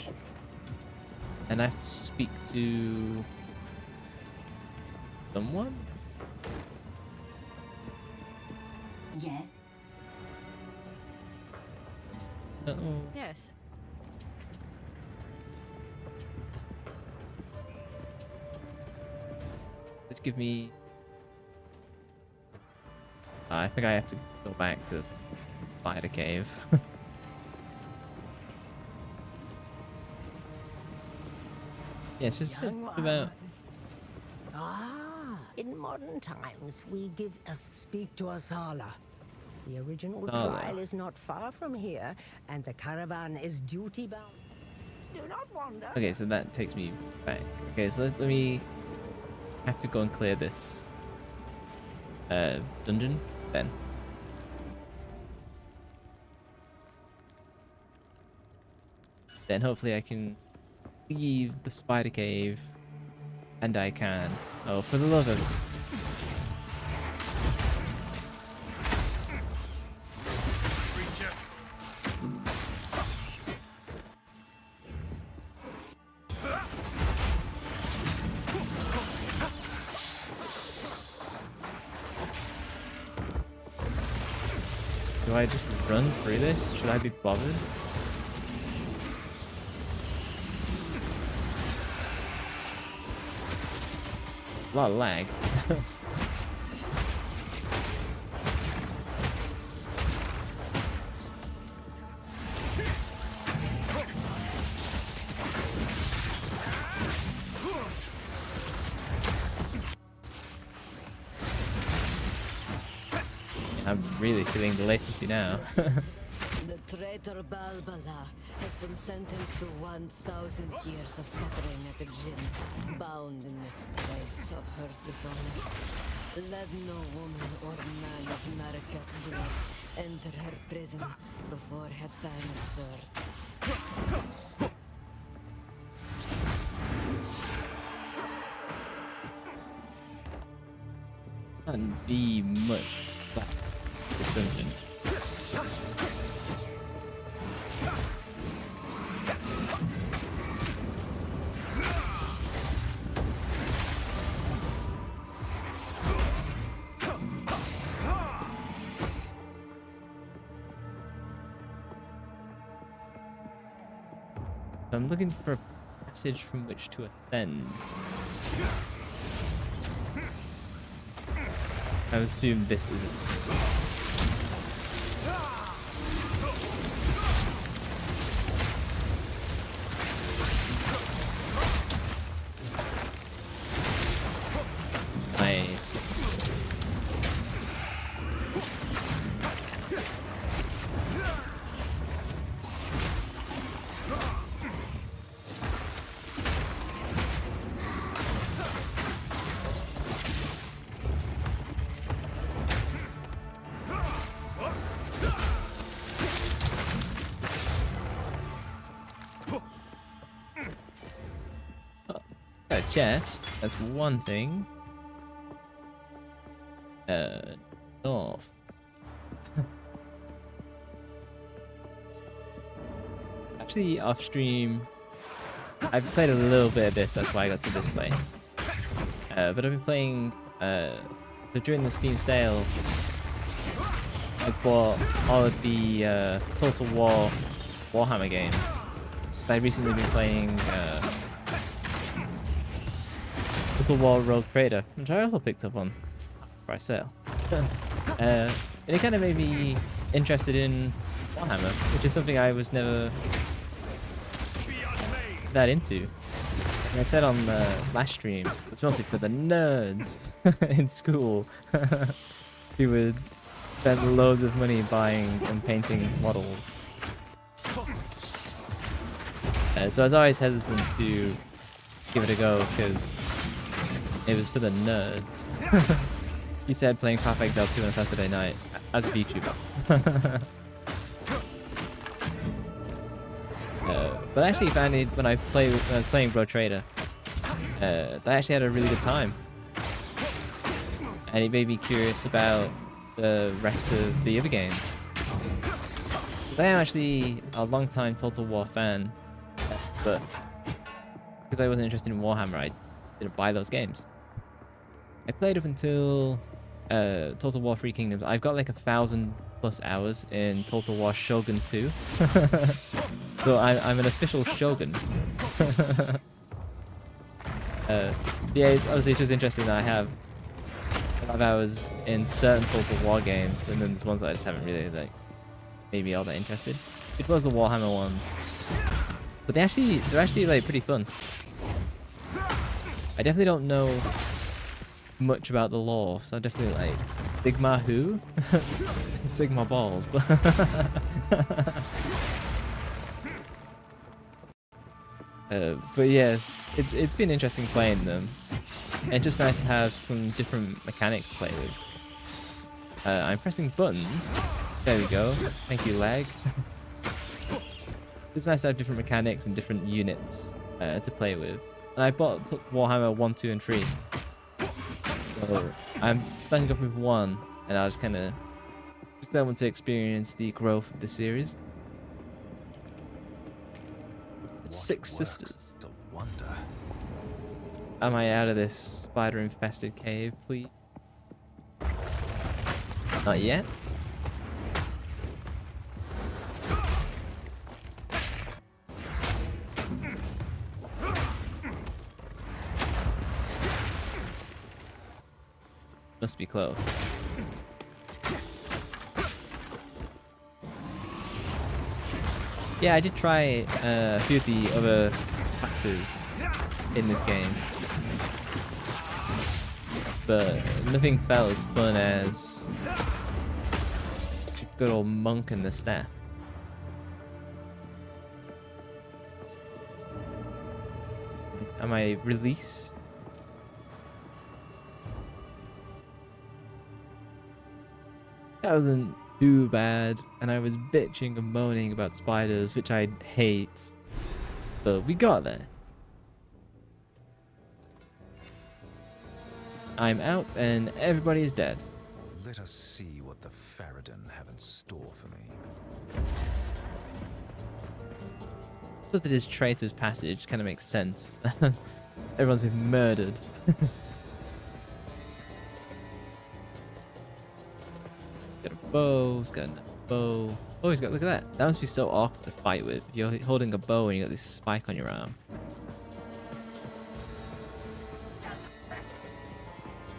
And I have to speak to someone? Yes. Uh-oh. Yes. Let's give me... I think I have to go back to Spider Cave. Yeah, it's just Young about. Ah, in modern times, we give a speak to Asala. The original Asala. trial is not far from here, and the caravan is duty bound. Do not wander. Okay, so that takes me back. Okay, so let me have to go and clear this dungeon then. Then hopefully I can leave the spider cave, and I can. Oh, for the love of. Do I just run through this? Should I be bothered? A lot of lag. I'm really feeling the latency now. The traitor Balbala has been sentenced to 1,000 years of suffering as a djinn, bound in this place of her dishonor. Let no woman or man of Marakat blood enter her prison before her time is served. Can't be much back this dungeon. I'm looking for a passage from which to ascend. I assume this is it. Nice. Got a chest. That's one thing. North. Actually, off stream, I've played a little bit of this. That's why I got to this place. But I've been playing. So during the Steam sale, I bought all of the Total War Warhammer games. So I've recently been playing Total War Rogue Trader, which I also picked up on price sale. And it kind of made me interested in Warhammer, which is something I was never that into. And I said on the last stream, it's mostly for the nerds in school who would spend loads of money buying and painting models. So I was always hesitant to give it a go because it was for the nerds. He said playing Half-Egg Del 2 on a Saturday night as a VTuber. But I actually found it when I was playing Bro Trader, that I actually had a really good time. And it made me curious about the rest of the other games. I am actually a long-time Total War fan, but because I wasn't interested in Warhammer, I didn't buy those games. I played up until Total War 3 Kingdoms. I've got like 1,000+ hours in Total War Shogun 2. So I'm an official Shogun. Yeah, obviously it's just interesting that I have a lot of hours in certain Total War games, and then there's ones that I just haven't really like made me all that interested. It was the Warhammer ones, but they're actually like pretty fun. I definitely don't know much about the lore, so I'm definitely like, Sigma who? Sigma balls, but but yeah, it's been interesting playing them. And just nice to have some different mechanics to play with. I'm pressing buttons. There we go. Thank you, lag. It's nice to have different mechanics and different units to play with. And I bought Warhammer 1, 2, and 3. So I'm starting off with 1, and I was kind of just want to experience the growth of the series. It's 6 sisters. Of wonder. Am I out of this spider-infested cave, please? Not yet. Must be close. Yeah, I did try a few of the other factors in this game, but nothing felt as fun as the good old monk and the staff. Am I released? That wasn't too bad, and I was bitching and moaning about spiders, which I hate, but we got there. I'm out and everybody is dead. Let us see what the Farad'n have in store for me. Suppose it is Traitor's Passage, kind of makes sense. Everyone's been murdered. Got a bow, he's got another bow. Oh, he's got, look at that. That must be so awkward to fight with. You're holding a bow and you got this spike on your arm.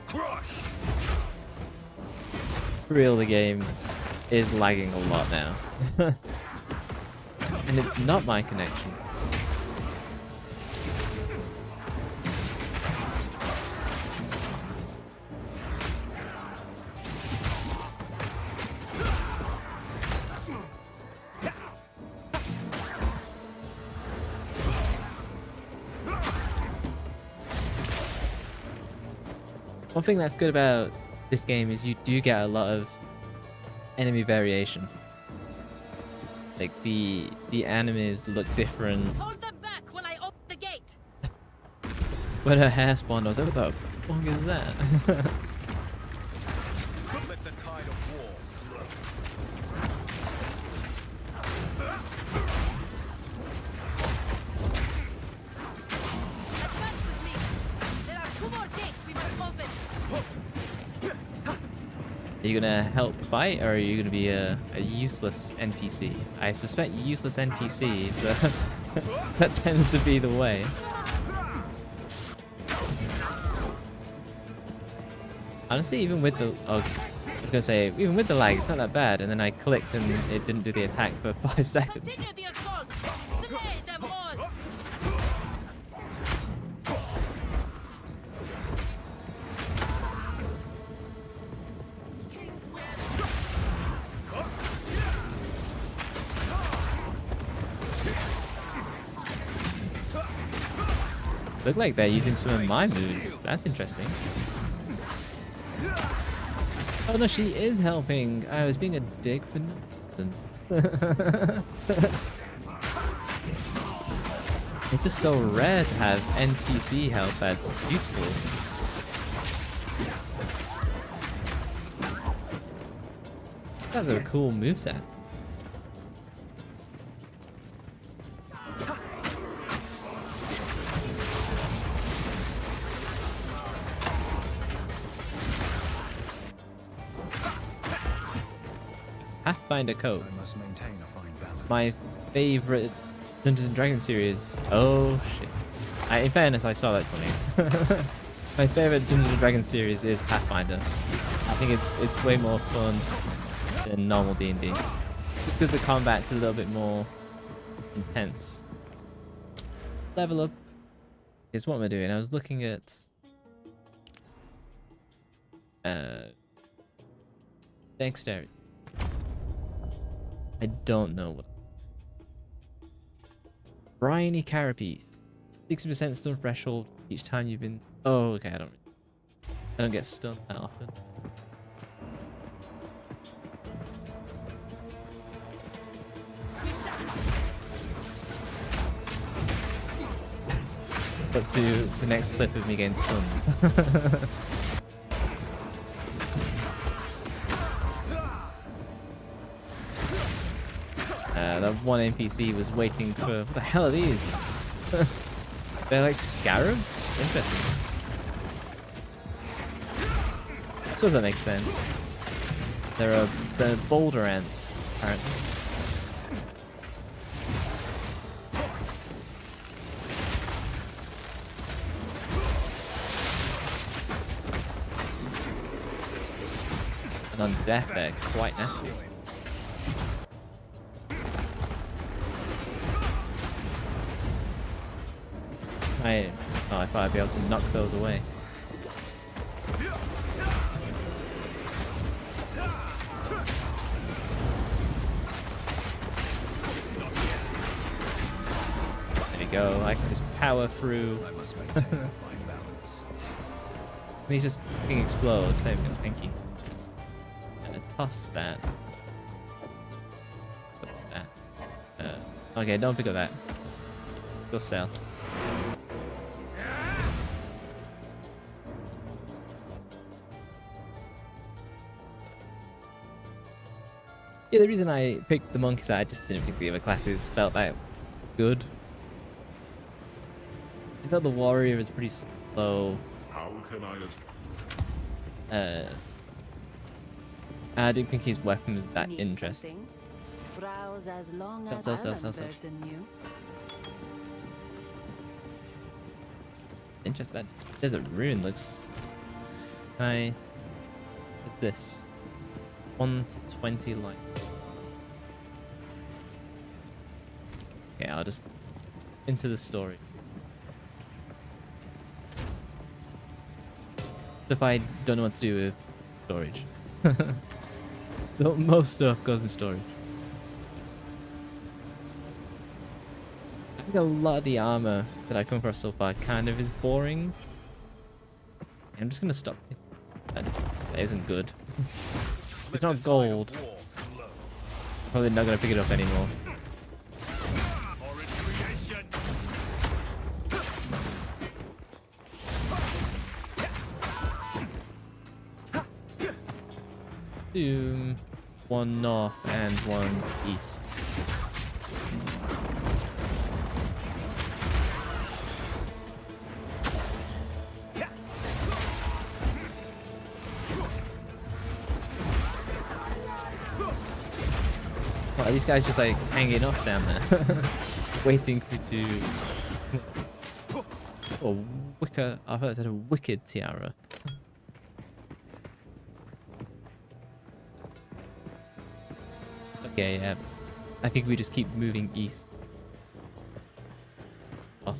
Crush! For real, the game is lagging a lot now. And it's not my connection. One thing that's good about this game is you do get a lot of enemy variation. Like the enemies look different. Hold them back while I open the gate. When her hair spawned, I was like, what the fuck is that? Let the tide of war flow. Advance with me. There are 2 more gates we must open. Are you gonna help fight, or are you gonna be a useless NPC? I suspect useless NPCs, that tends to be the way. Honestly, even with the... Oh, I was gonna say, even with the lag, it's not that bad. And then I clicked and it didn't do the attack for 5 seconds. Continue the assault. Slay them all. Look like they're using some of my moves. That's interesting. Oh no, she is helping. I was being a dick for nothing. It's just so rare to have NPC help that's useful. That's a cool moveset. Pathfinder codes. I must maintain a fine balance. My favorite Dungeons and Dragons series. Oh shit. In fairness, I saw that coming. My favorite Dungeons and Dragons series is Pathfinder. I think it's way more fun than normal D&D. Just because the combat's a little bit more intense. Level up. Here's what am I doing? I was looking at dexterity. I don't know what. Briny carapace. 60% stun threshold each time you've been. Oh, okay. I don't get stunned that often. But to the next clip of me getting stunned. That one NPC was waiting for... What the hell are these? They're like scarabs? Interesting. I suppose that makes sense. They're boulder ants, apparently. And on death, they're quite nasty. I thought I'd be able to knock those away. There we go. I can just power through. I must maintain a fine balance. These just fucking explode. There we go. Thank you. And I toss that. Put that. Okay, don't pick up that. Go sell. Yeah, the reason I picked the monkey side, I just didn't think the other classes felt that good. I felt the warrior was pretty slow. How can I? I didn't think his weapon was that Need interesting. something? Browse as long as Sell. I'll unburden you. Interesting. That desert ruin looks. What's this? 1 to 20 light. Okay, I'll just into the story. If I don't know what to do with storage. Most stuff goes in storage. I think a lot of the armor that I've come across so far kind of is boring. I'm just gonna stop. That isn't good. It's not gold. Probably not gonna pick it up anymore. Doom. One north and one east. Wow, these guys just like hanging off down there, waiting for you to. Oh, wicker! I thought it said a wicked tiara. Okay, yeah. I think we just keep moving east. Oh,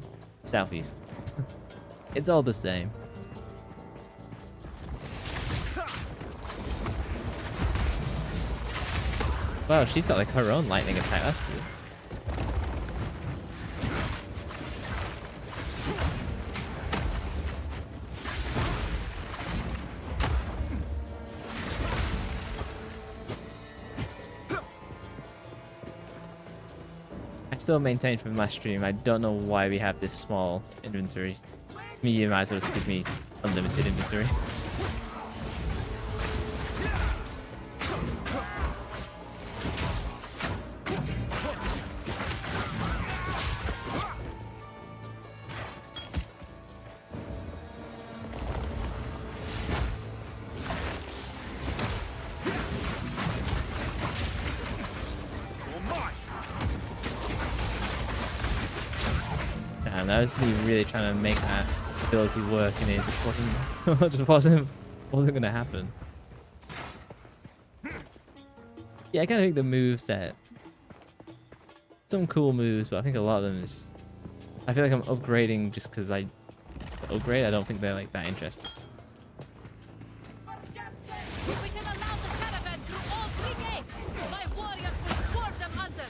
southeast. It's all the same. Wow, she's got like her own lightning attack. That's cool. I still maintain from last stream, I don't know why we have this small inventory. You might as well just give me unlimited inventory. Damn, that was me really trying to make that ability work, and it just wasn't gonna happen. Yeah, I kind of think the move set, some cool moves, but I think a lot of them is just. I feel like I'm upgrading just because I upgrade, I don't think they're like that interested. We can allow the caravan through all 3 gates. My warriors will swarm them under.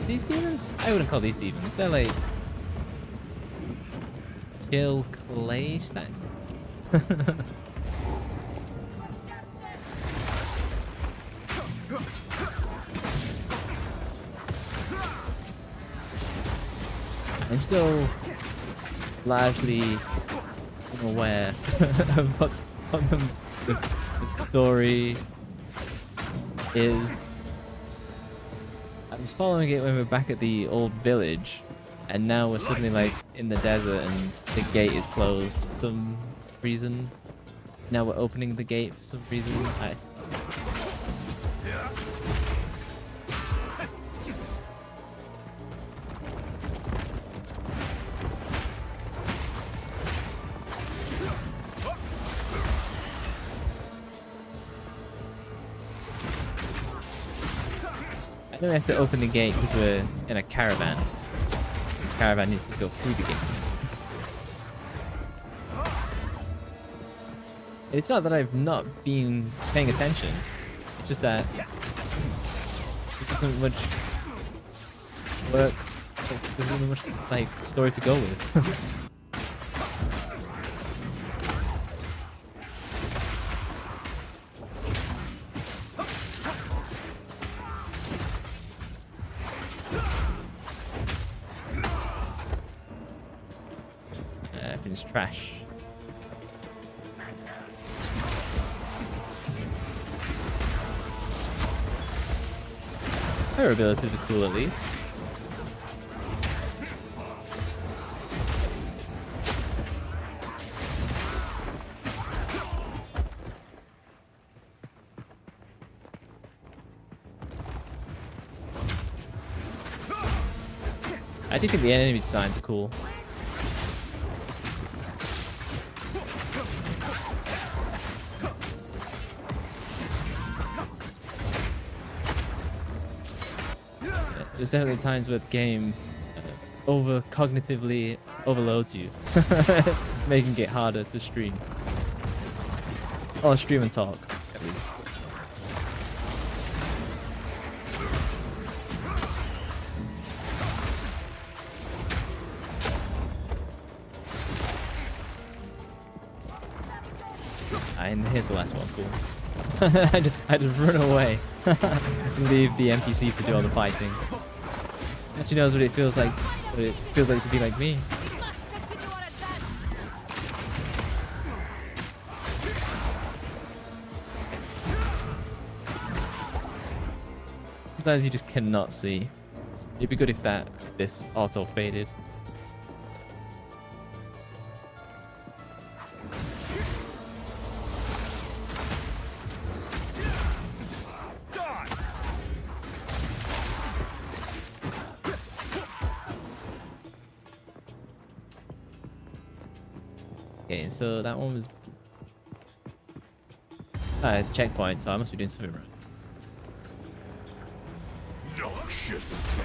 These demons? I wouldn't call these demons. They're like chill clay stack. I'm still largely unaware of what the story is. I was following it when we were back at the old village, and now we're suddenly like in the desert and the gate is closed for some reason. Now we're opening the gate for some reason. I know we have to open the gate because we're in a caravan. The caravan needs to go through the gate. It's not that I've not been paying attention. It's just that there isn't much work. There isn't much like story to go with. Everything's trash. Her abilities are cool at least. I do think the enemy designs are cool. There's definitely times where the game cognitively overloads you, making it harder to stream. Or stream and talk, at least. And here's the last one, cool. I just run away. Leave the NPC to do all the fighting. She knows what it feels like. What it feels like to be like me. Sometimes you just cannot see. It'd be good if this auto faded. Okay, so that one was... it's a checkpoint, so I must be doing something right. Noxious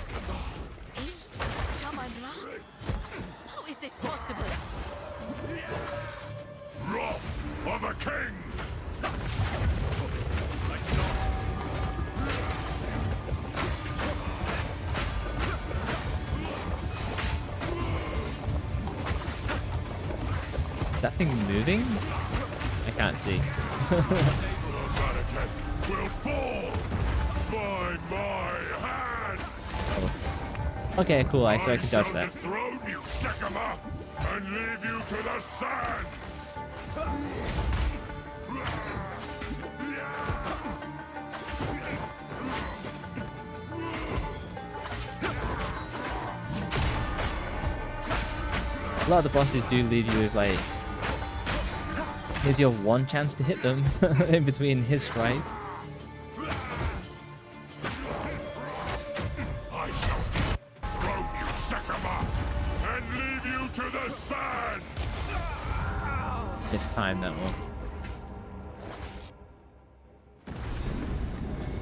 How is this possible? wrath of a king! Is that thing moving? I can't see. Will fall by my hand! Okay, cool. So I can dodge that. Dethrone you, Sekima, and leave you to the sands! A lot of the bosses do leave you with like Here's your one chance to hit them in between his strike. I shall throw you, Sekama, and leave you to the sand! This time that one.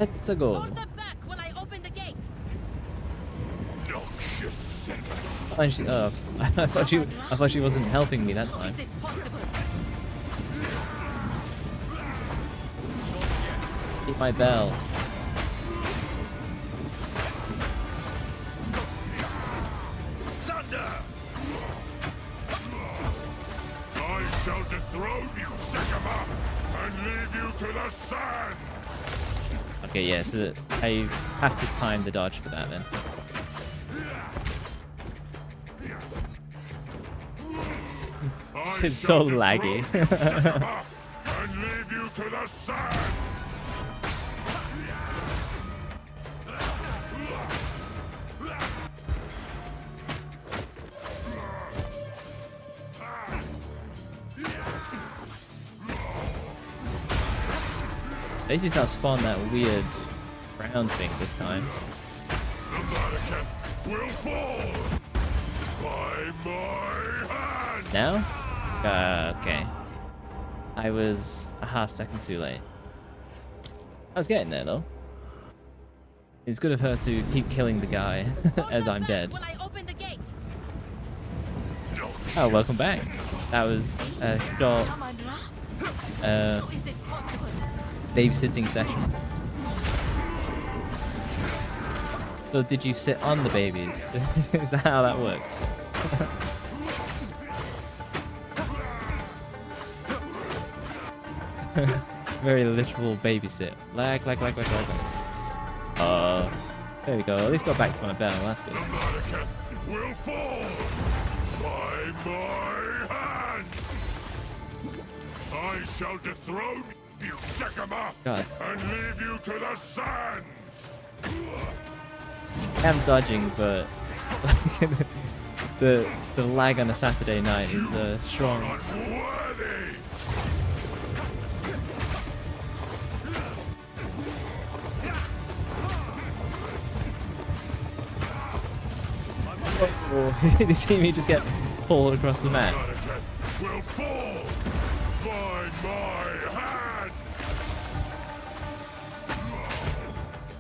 It's a goal. Hold them back while I open the gate. Noxious Sekama! And she, I thought she wasn't helping me that How is time. this possible? Hit my bell. Thunder! I shall dethrone you, Sekama, and leave you to the sand! Okay, yeah, so I have to time the dodge for that then. It's so laggy. Sekama, and leave you to the sand! At least he's not spawned that weird round thing this time. The Malekith will fall by my hand! Now? Okay. I was a half second too late. I was getting there though. It's good of her to keep killing the guy as I'm dead. While I open the gate. Oh, welcome back. That was a short How is this possible? babysitting session. So did you sit on the babies? Is that how that works? Very literal babysit. Lag. There we go. At least got back to my bell. That's good. The Malekith will fall by my hand! I shall dethrone you, Sekama, God. and leave you to the sands! I'm dodging, but the lag on a Saturday night is strong. Unworthy! Oh, did you see me just get pulled across the map? Malekith will fall by my hand!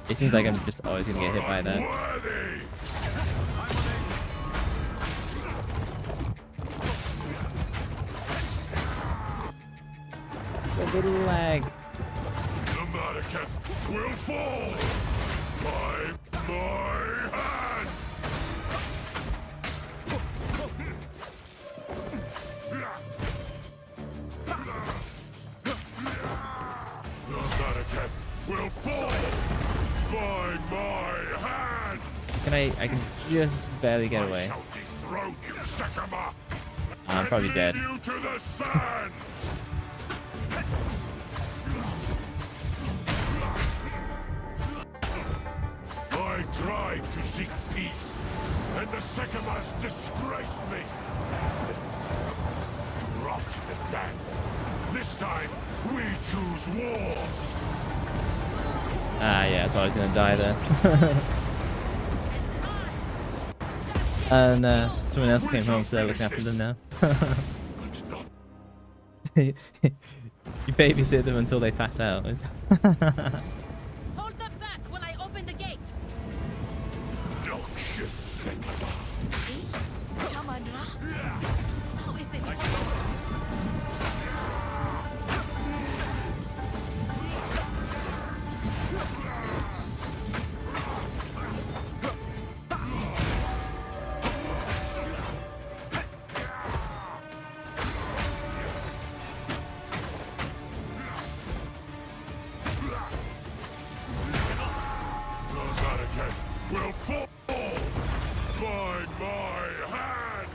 It seems like I'm just always gonna get hit by that. Unworthy! A little lag. The Malekith will fall by my hand! The Malekith will fall by my hand! I can just barely get away. I shall dethrone you, Sekama, I'm probably and dead. leave you to the sands! I tried to seek peace, and the Sekamas disgraced me. Rot in the sand. This time, we choose war. Ah, yeah, so I was gonna die there. And someone else came home, so they're looking after them now. But not You babysit them until they pass out. Hold them back while I open the gate. noxious Sekama. How is this possible? The Malekith will fall by my hand.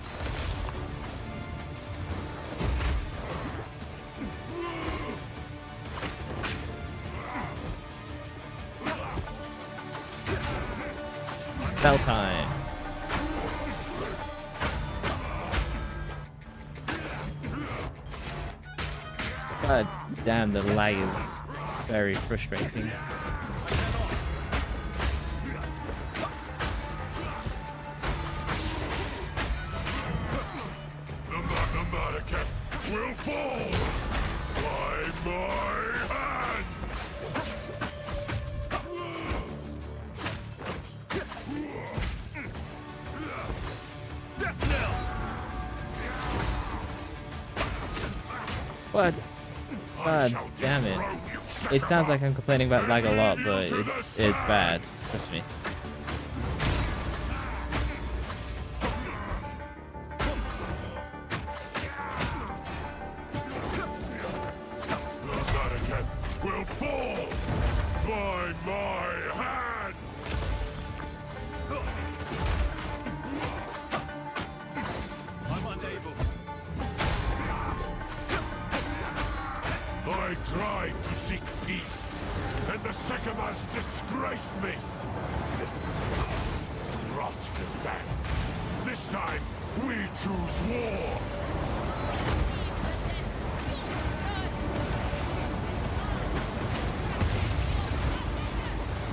Bell time. God damn, the lag is very frustrating. The Marrakech will fall by my hand! What? God damn it. It sounds like I'm complaining about lag a lot, but it's bad. Trust me. The Marrakech will fall by my hand! I'm unable. I tried to seek peace, and the Sekimaz disgraced me. Rot the sand. This time, we choose war.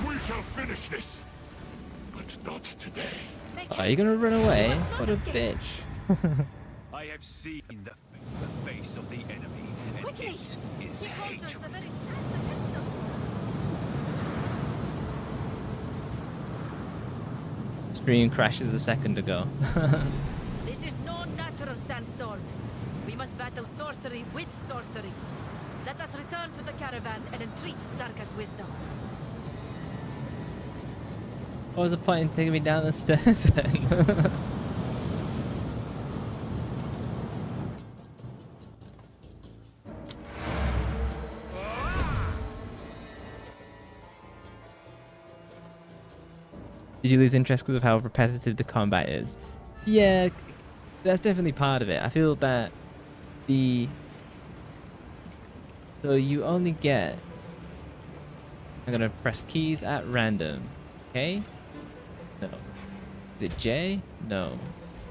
We shall finish this, but not today. Are you gonna run away? What a bitch. I have seen the face of the enemy, and Quickly! it is He hate. alters the very sense against us. Stream crashes a second ago. This is no natural sandstorm. We must battle sorcery with sorcery. Let us return to the caravan and entreat Zarka's wisdom. What was the point in taking me down the stairs then? Did you lose interest because of how repetitive the combat is? Yeah, that's definitely part of it. I feel that so you only get, I'm gonna press keys at random. Okay? No. Is it J? No.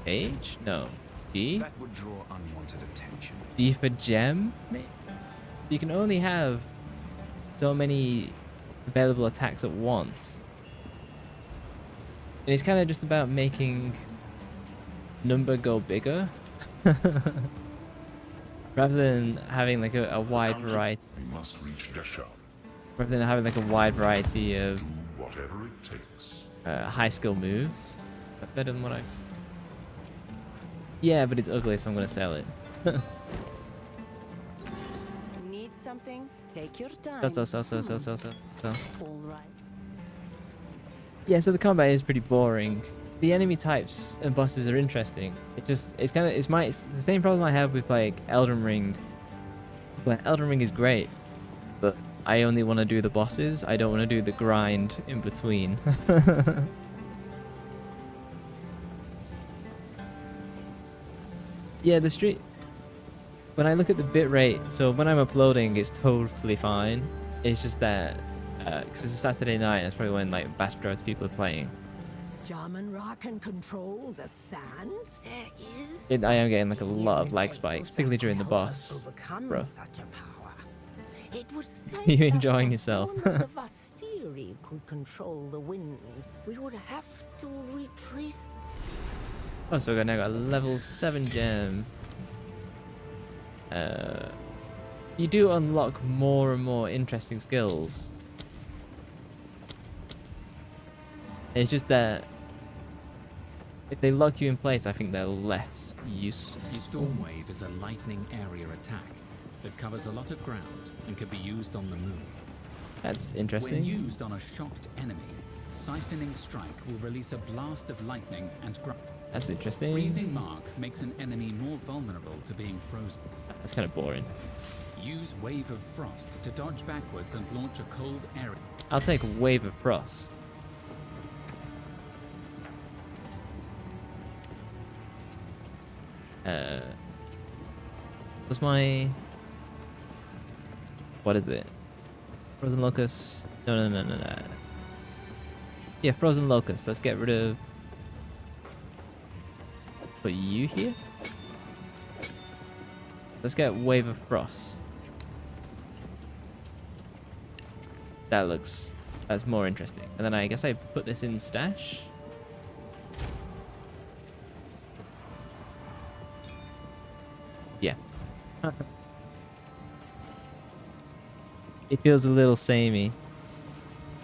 H? No. G? That would draw unwanted attention. G for gem? You can only have so many available attacks at once. And it's kind of just about making number go bigger. Rather than having like a wide variety. We must reach Desham. Rather than having like a wide variety of Do whatever it takes. high skill moves. That's better than what I... Yeah, but it's ugly, so I'm gonna sell it. Need something? Take your time. Sell. All right. Yeah, so the combat is pretty boring. The enemy types and bosses are interesting. It's the same problem I have with like Elden Ring. But Elden Ring is great, but I only want to do the bosses. I don't want to do the grind in between. Yeah, the street. When I look at the bitrate, so when I'm uploading, it's totally fine. It's just that because it's a Saturday night, that's probably when like vast majority of people are playing. Shaman Ra can control the sands? There is... I am getting like a lot of lag spikes, particularly during the boss. Overcome Bro. such a power. It would say You that enjoying if yourself? only the Vastiri could control the winds. We would have to retrace. Oh, so now got a level 7 gem. You do unlock more and more interesting skills. It's just that if they lock you in place, I think they're less useful. Stormwave is a lightning area attack that covers a lot of ground and can be used on the move. That's When interesting. used on a shocked enemy, Siphoning Strike will release a blast of lightning and That's interesting. Freezing Mark makes an enemy more vulnerable to being frozen. That's kind of boring. Use Wave of Frost to dodge backwards and launch a cold area. I'll take Wave of Frost. What's my... What is it? Frozen Locust? No. Yeah, Frozen Locust. Let's get rid of... Put you here? Let's get Wave of Frost. That's more interesting. And then I guess I put this in stash. Yeah. It feels a little samey,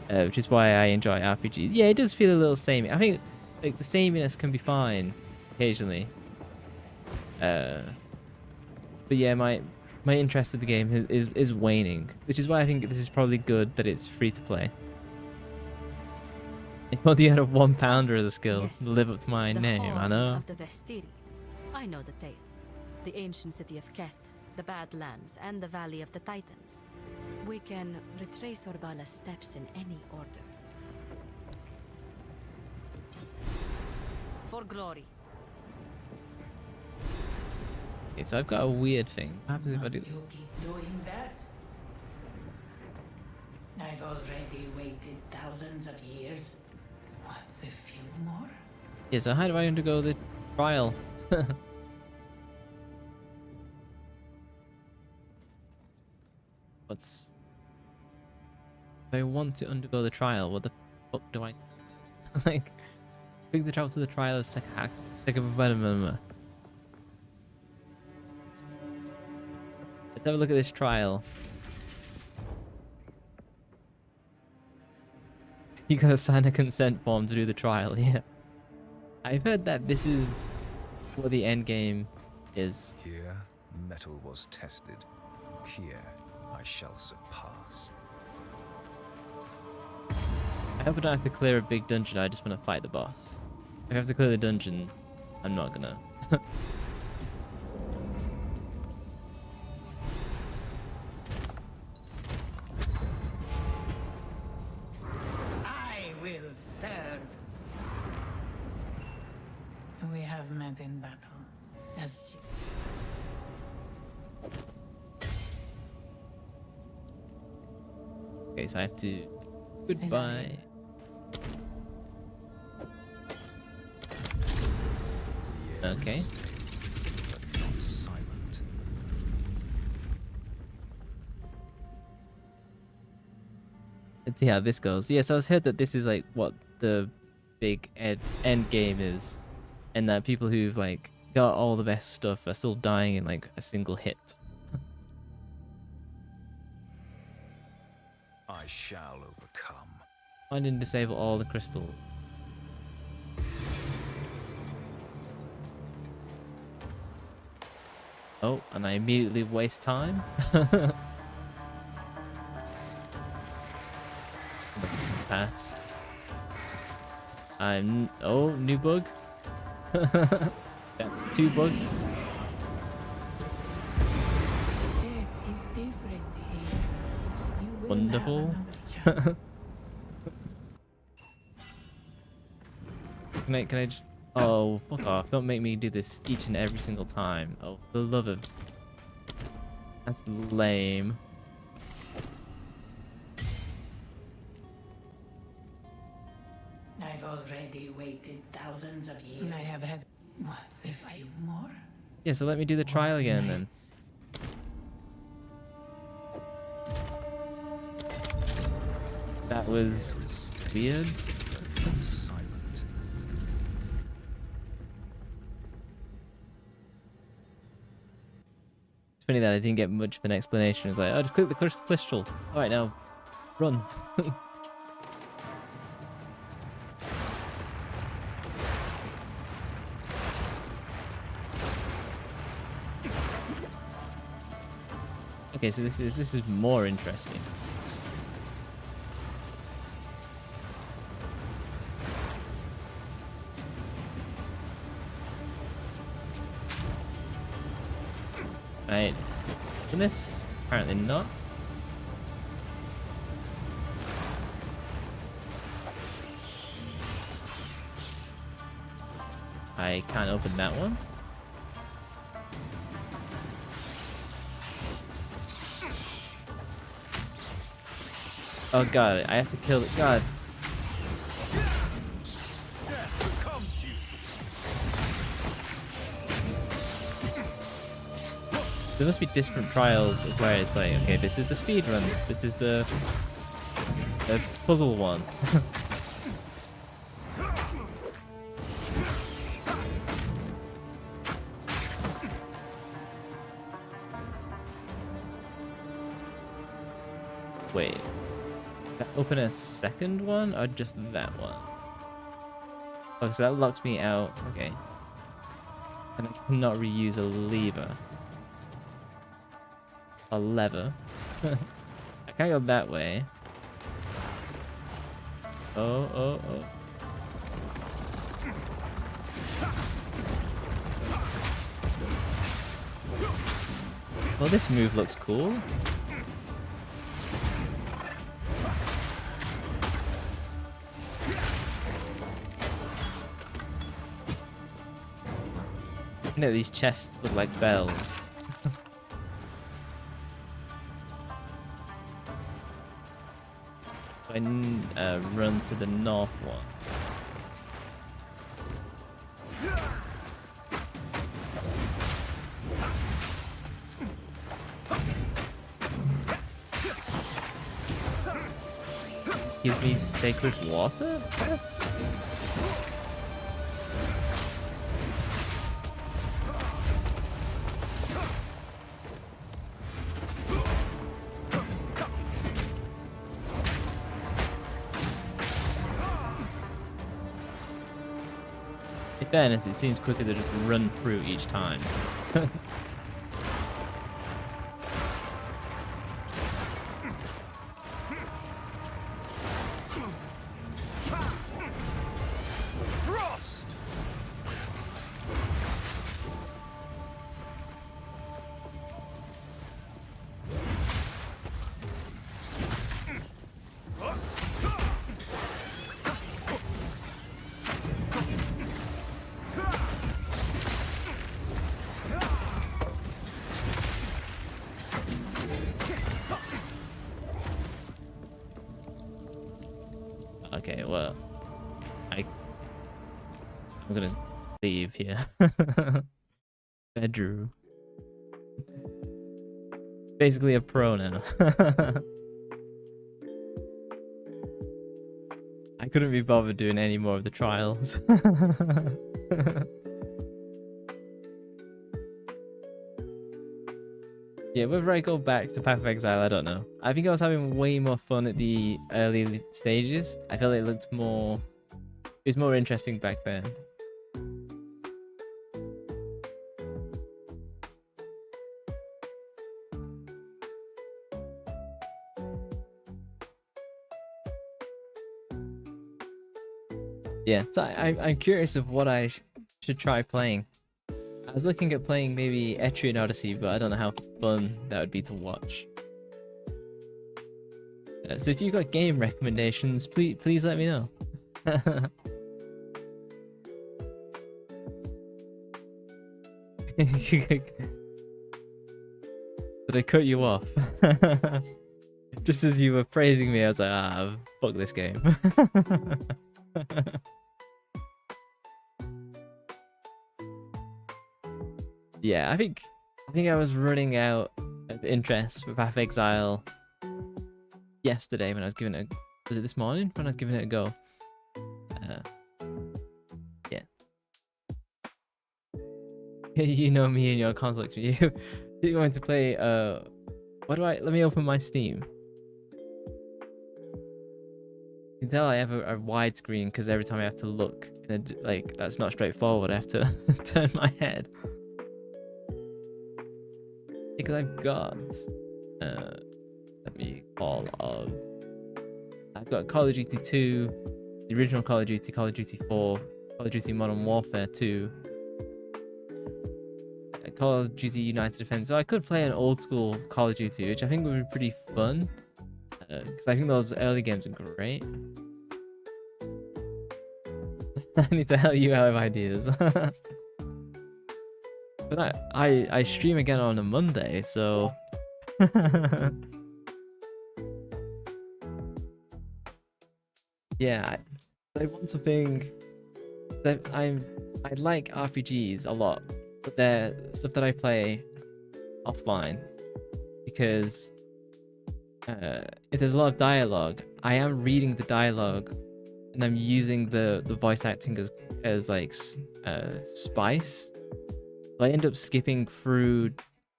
which is why I enjoy RPGs. Yeah, it does feel a little samey. I think like the sameness can be fine occasionally. But yeah, my interest in the game is waning, which is why I think this is probably good that it's free to play. Well, you had a 1 pounder as a skill Yes, to live up to my name, I Horn know. Of the Vestiri. I know the tale. The ancient city of Keth, the Badlands, and the Valley of the Titans. We can retrace Orbala's steps in any order. For glory. Okay, so I've got a weird thing. What happens if I Must do you this? keep doing that? I've already waited thousands of years. What's a few more? Yeah, so how do I undergo the trial? What's... If I want to undergo the trial, what the fuck do I... like... Click the travel to the trial of second... Let's have a look at this trial. You gotta sign a consent form to do the trial, yeah. I've heard that this is what the end game is. Here, metal was tested. Here, I shall surpass. I hope I don't have to clear a big dungeon, I just want to fight the boss. If I have to clear the dungeon, I'm not gonna. I will serve. We have met in battle. As Okay, so I have to... Goodbye. Okay. But not silent. Let's see how this goes. Yeah, so I was heard that this is like what the big end game is, and that people who've like got all the best stuff are still dying in like a single hit. I shall overcome. Find and disable all the crystal. Oh, and I immediately waste time. Past. Oh, new bug. That's 2 bugs. it is different here. You will Wonderful. have another chance. Can I just... Oh, fuck off. Don't make me do this each and every single time. Oh, for the love of... That's lame. I've already waited thousands of years. I have had... What's a few more? Yeah, so let me do the trial again then. Nights. That was weird. Silent. It's funny that I didn't get much of an explanation. It's like, oh, just click the crystal. Alright, now, run. Okay, so this is more interesting. Right. In this? Apparently not. I can't open that one. Oh god, I have to kill it. God. There must be different trials of where it's like, okay, this is the speed run, this is the a puzzle one. Wait, that open a second one or just that one? Oh, so that locks me out. Okay. And I cannot reuse a lever. A lever. I can't go that way. Oh, oh, oh. Well, this move looks cool. You know, these chests look like bells. I run to the north one. Gives me sacred water? What? In fairness, it seems quicker to just run through each time. Okay, well, I'm gonna leave here. Bedroom. Basically a pro now. I couldn't be bothered doing any more of the trials. Yeah, whether I go back to Path of Exile, I don't know. I think I was having way more fun at the early stages. I felt it looked more... It was more interesting back then. Yeah, so I'm curious of what I should try playing. I was looking at playing maybe Etrian Odyssey, but I don't know how fun that would be to watch. So if you've got game recommendations, please let me know. Did I cut you off? Just as you were praising me, I was like, ah, fuck this game. Yeah, I think I was running out of interest for Path of Exile yesterday when I was giving it was it this morning when I was giving it a go? Yeah. You know me and your conflicts with you. You want to play let me open my Steam. You can tell I have a widescreen because every time I have to look like that's not straightforward, I have to turn my head. Because I've got let me call of I've got Call of Duty 2, the original Call of Duty, Call of Duty 4, Call of Duty Modern Warfare 2, Call of Duty United Defense. So I could play an old school Call of Duty, which I think would be pretty fun. Because I think those early games are great. I need to help you out with ideas. But I stream again on a Monday, so yeah, I want something that I like RPGs a lot, but they're stuff that I play offline because if there's a lot of dialogue, I am reading the dialogue, and I'm using the voice acting as like spice. So I end up skipping through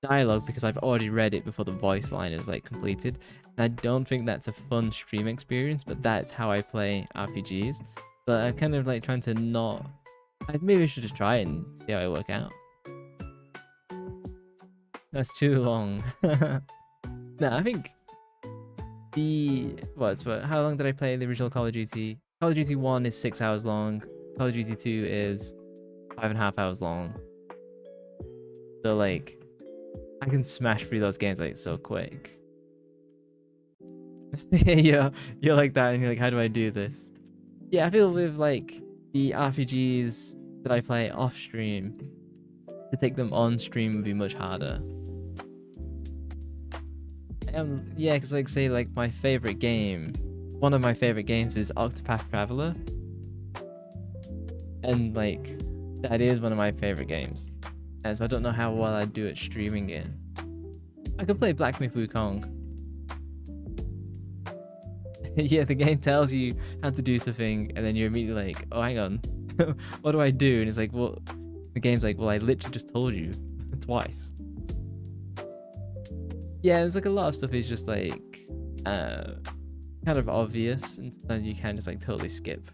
dialogue because I've already read it before the voice line is like completed. And I don't think that's a fun stream experience, but that's how I play RPGs. So I'm kind of like trying to not. Maybe I should just try it and see how I work out. That's too long. No, I think how long did I play the original Call of Duty? Call of Duty 1 is 6 hours long. Call of Duty 2 is 5.5 hours long. So like, I can smash through those games like so quick. Yeah, you're like that, and you're like, how do I do this? Yeah, I feel with like the RPGs that I play off stream, to take them on stream would be much harder. Yeah, because like say like my favorite game, one of my favorite games is Octopath Traveler, and like that is one of my favorite games, and so I don't know how well I'd do at streaming it. I could play Black Myth Wukong. Yeah, the game tells you how to do something, and then you're immediately like, oh, hang on, what do I do? And it's like, well, the game's like, well, I literally just told you twice. Yeah, there's like a lot of stuff is just like kind of obvious, and sometimes you can just like totally skip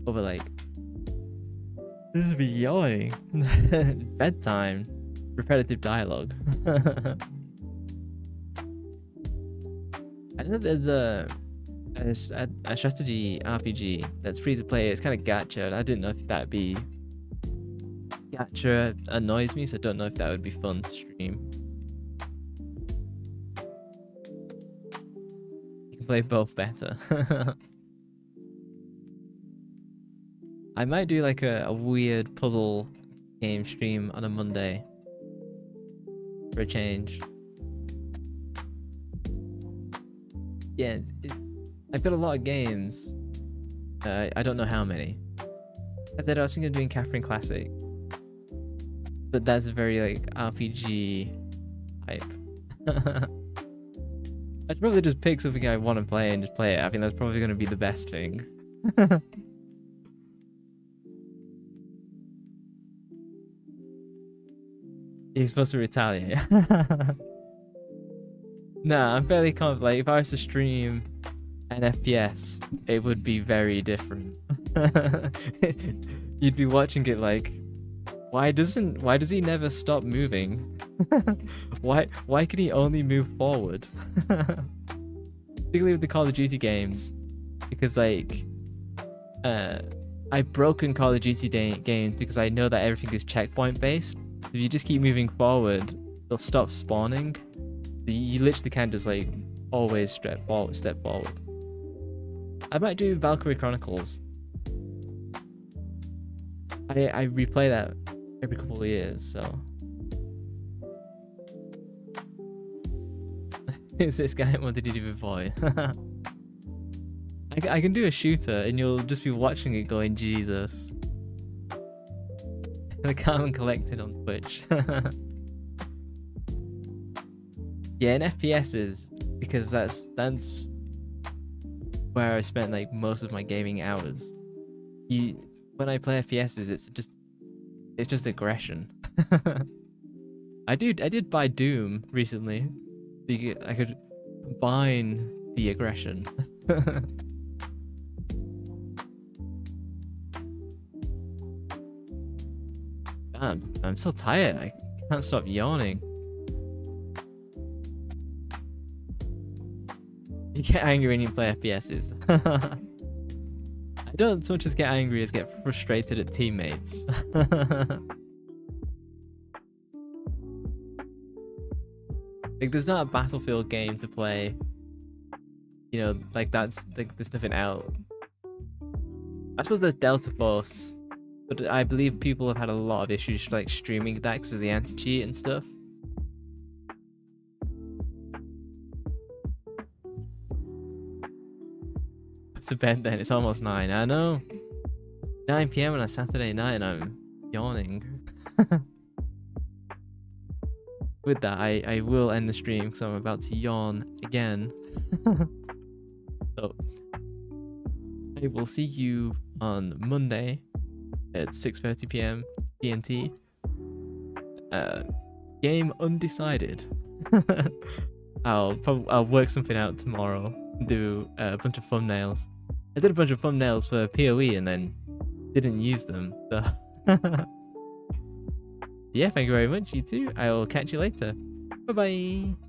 over like, this is yawning. Bedtime, repetitive dialogue. I know there's a strategy RPG that's free to play. It's kind of gacha. I didn't know if that'd be gacha. Annoys me, so I don't know if that would be fun to stream. You can play both better. I might do like a weird puzzle game stream on a Monday for a change. Yeah, I've got a lot of games. I don't know how many. I said I was thinking of doing Catherine Classic, but that's a very like RPG hype. I'd probably just pick something I want to play and just play it. I think that's probably going to be the best thing. He's supposed to retaliate. Nah, I'm fairly confident. Like, if I was to stream an FPS, it would be very different. You'd be watching it like, why does he never stop moving? why can he only move forward? Particularly with the Call of Duty games, because like, I've broken Call of Duty games because I know that everything is checkpoint based. If you just keep moving forward, they'll stop spawning. You literally can't just like always step forward. I might do Valkyrie Chronicles. I replay that every couple of years, so. Who's this guy? What did he do before? I can do a shooter and you'll just be watching it going, Jesus. The calm and collected on Twitch. Yeah, in FPSs, because that's where I spent like most of my gaming hours. When I play FPSs, it's just aggression. I did buy Doom recently. I could combine the aggression. Damn, I'm so tired. I can't stop yawning. You get angry when you play FPSs. I don't so much as get angry as get frustrated at teammates. Like, there's not a Battlefield game to play. You know, like that's like there's nothing out. I suppose there's Delta Force, but I believe people have had a lot of issues like streaming that because of the anti-cheat and stuff. To bed then, it's almost 9. I know. 9 PM on a Saturday night and I'm yawning. With that, I will end the stream because I'm about to yawn again. I will see you on Monday at 6:30 p.m. GMT. Game undecided. I'll work something out tomorrow. Do a bunch of thumbnails. I did a bunch of thumbnails for PoE and then didn't use them. So yeah, thank you very much, you two. I will catch you later. Bye bye.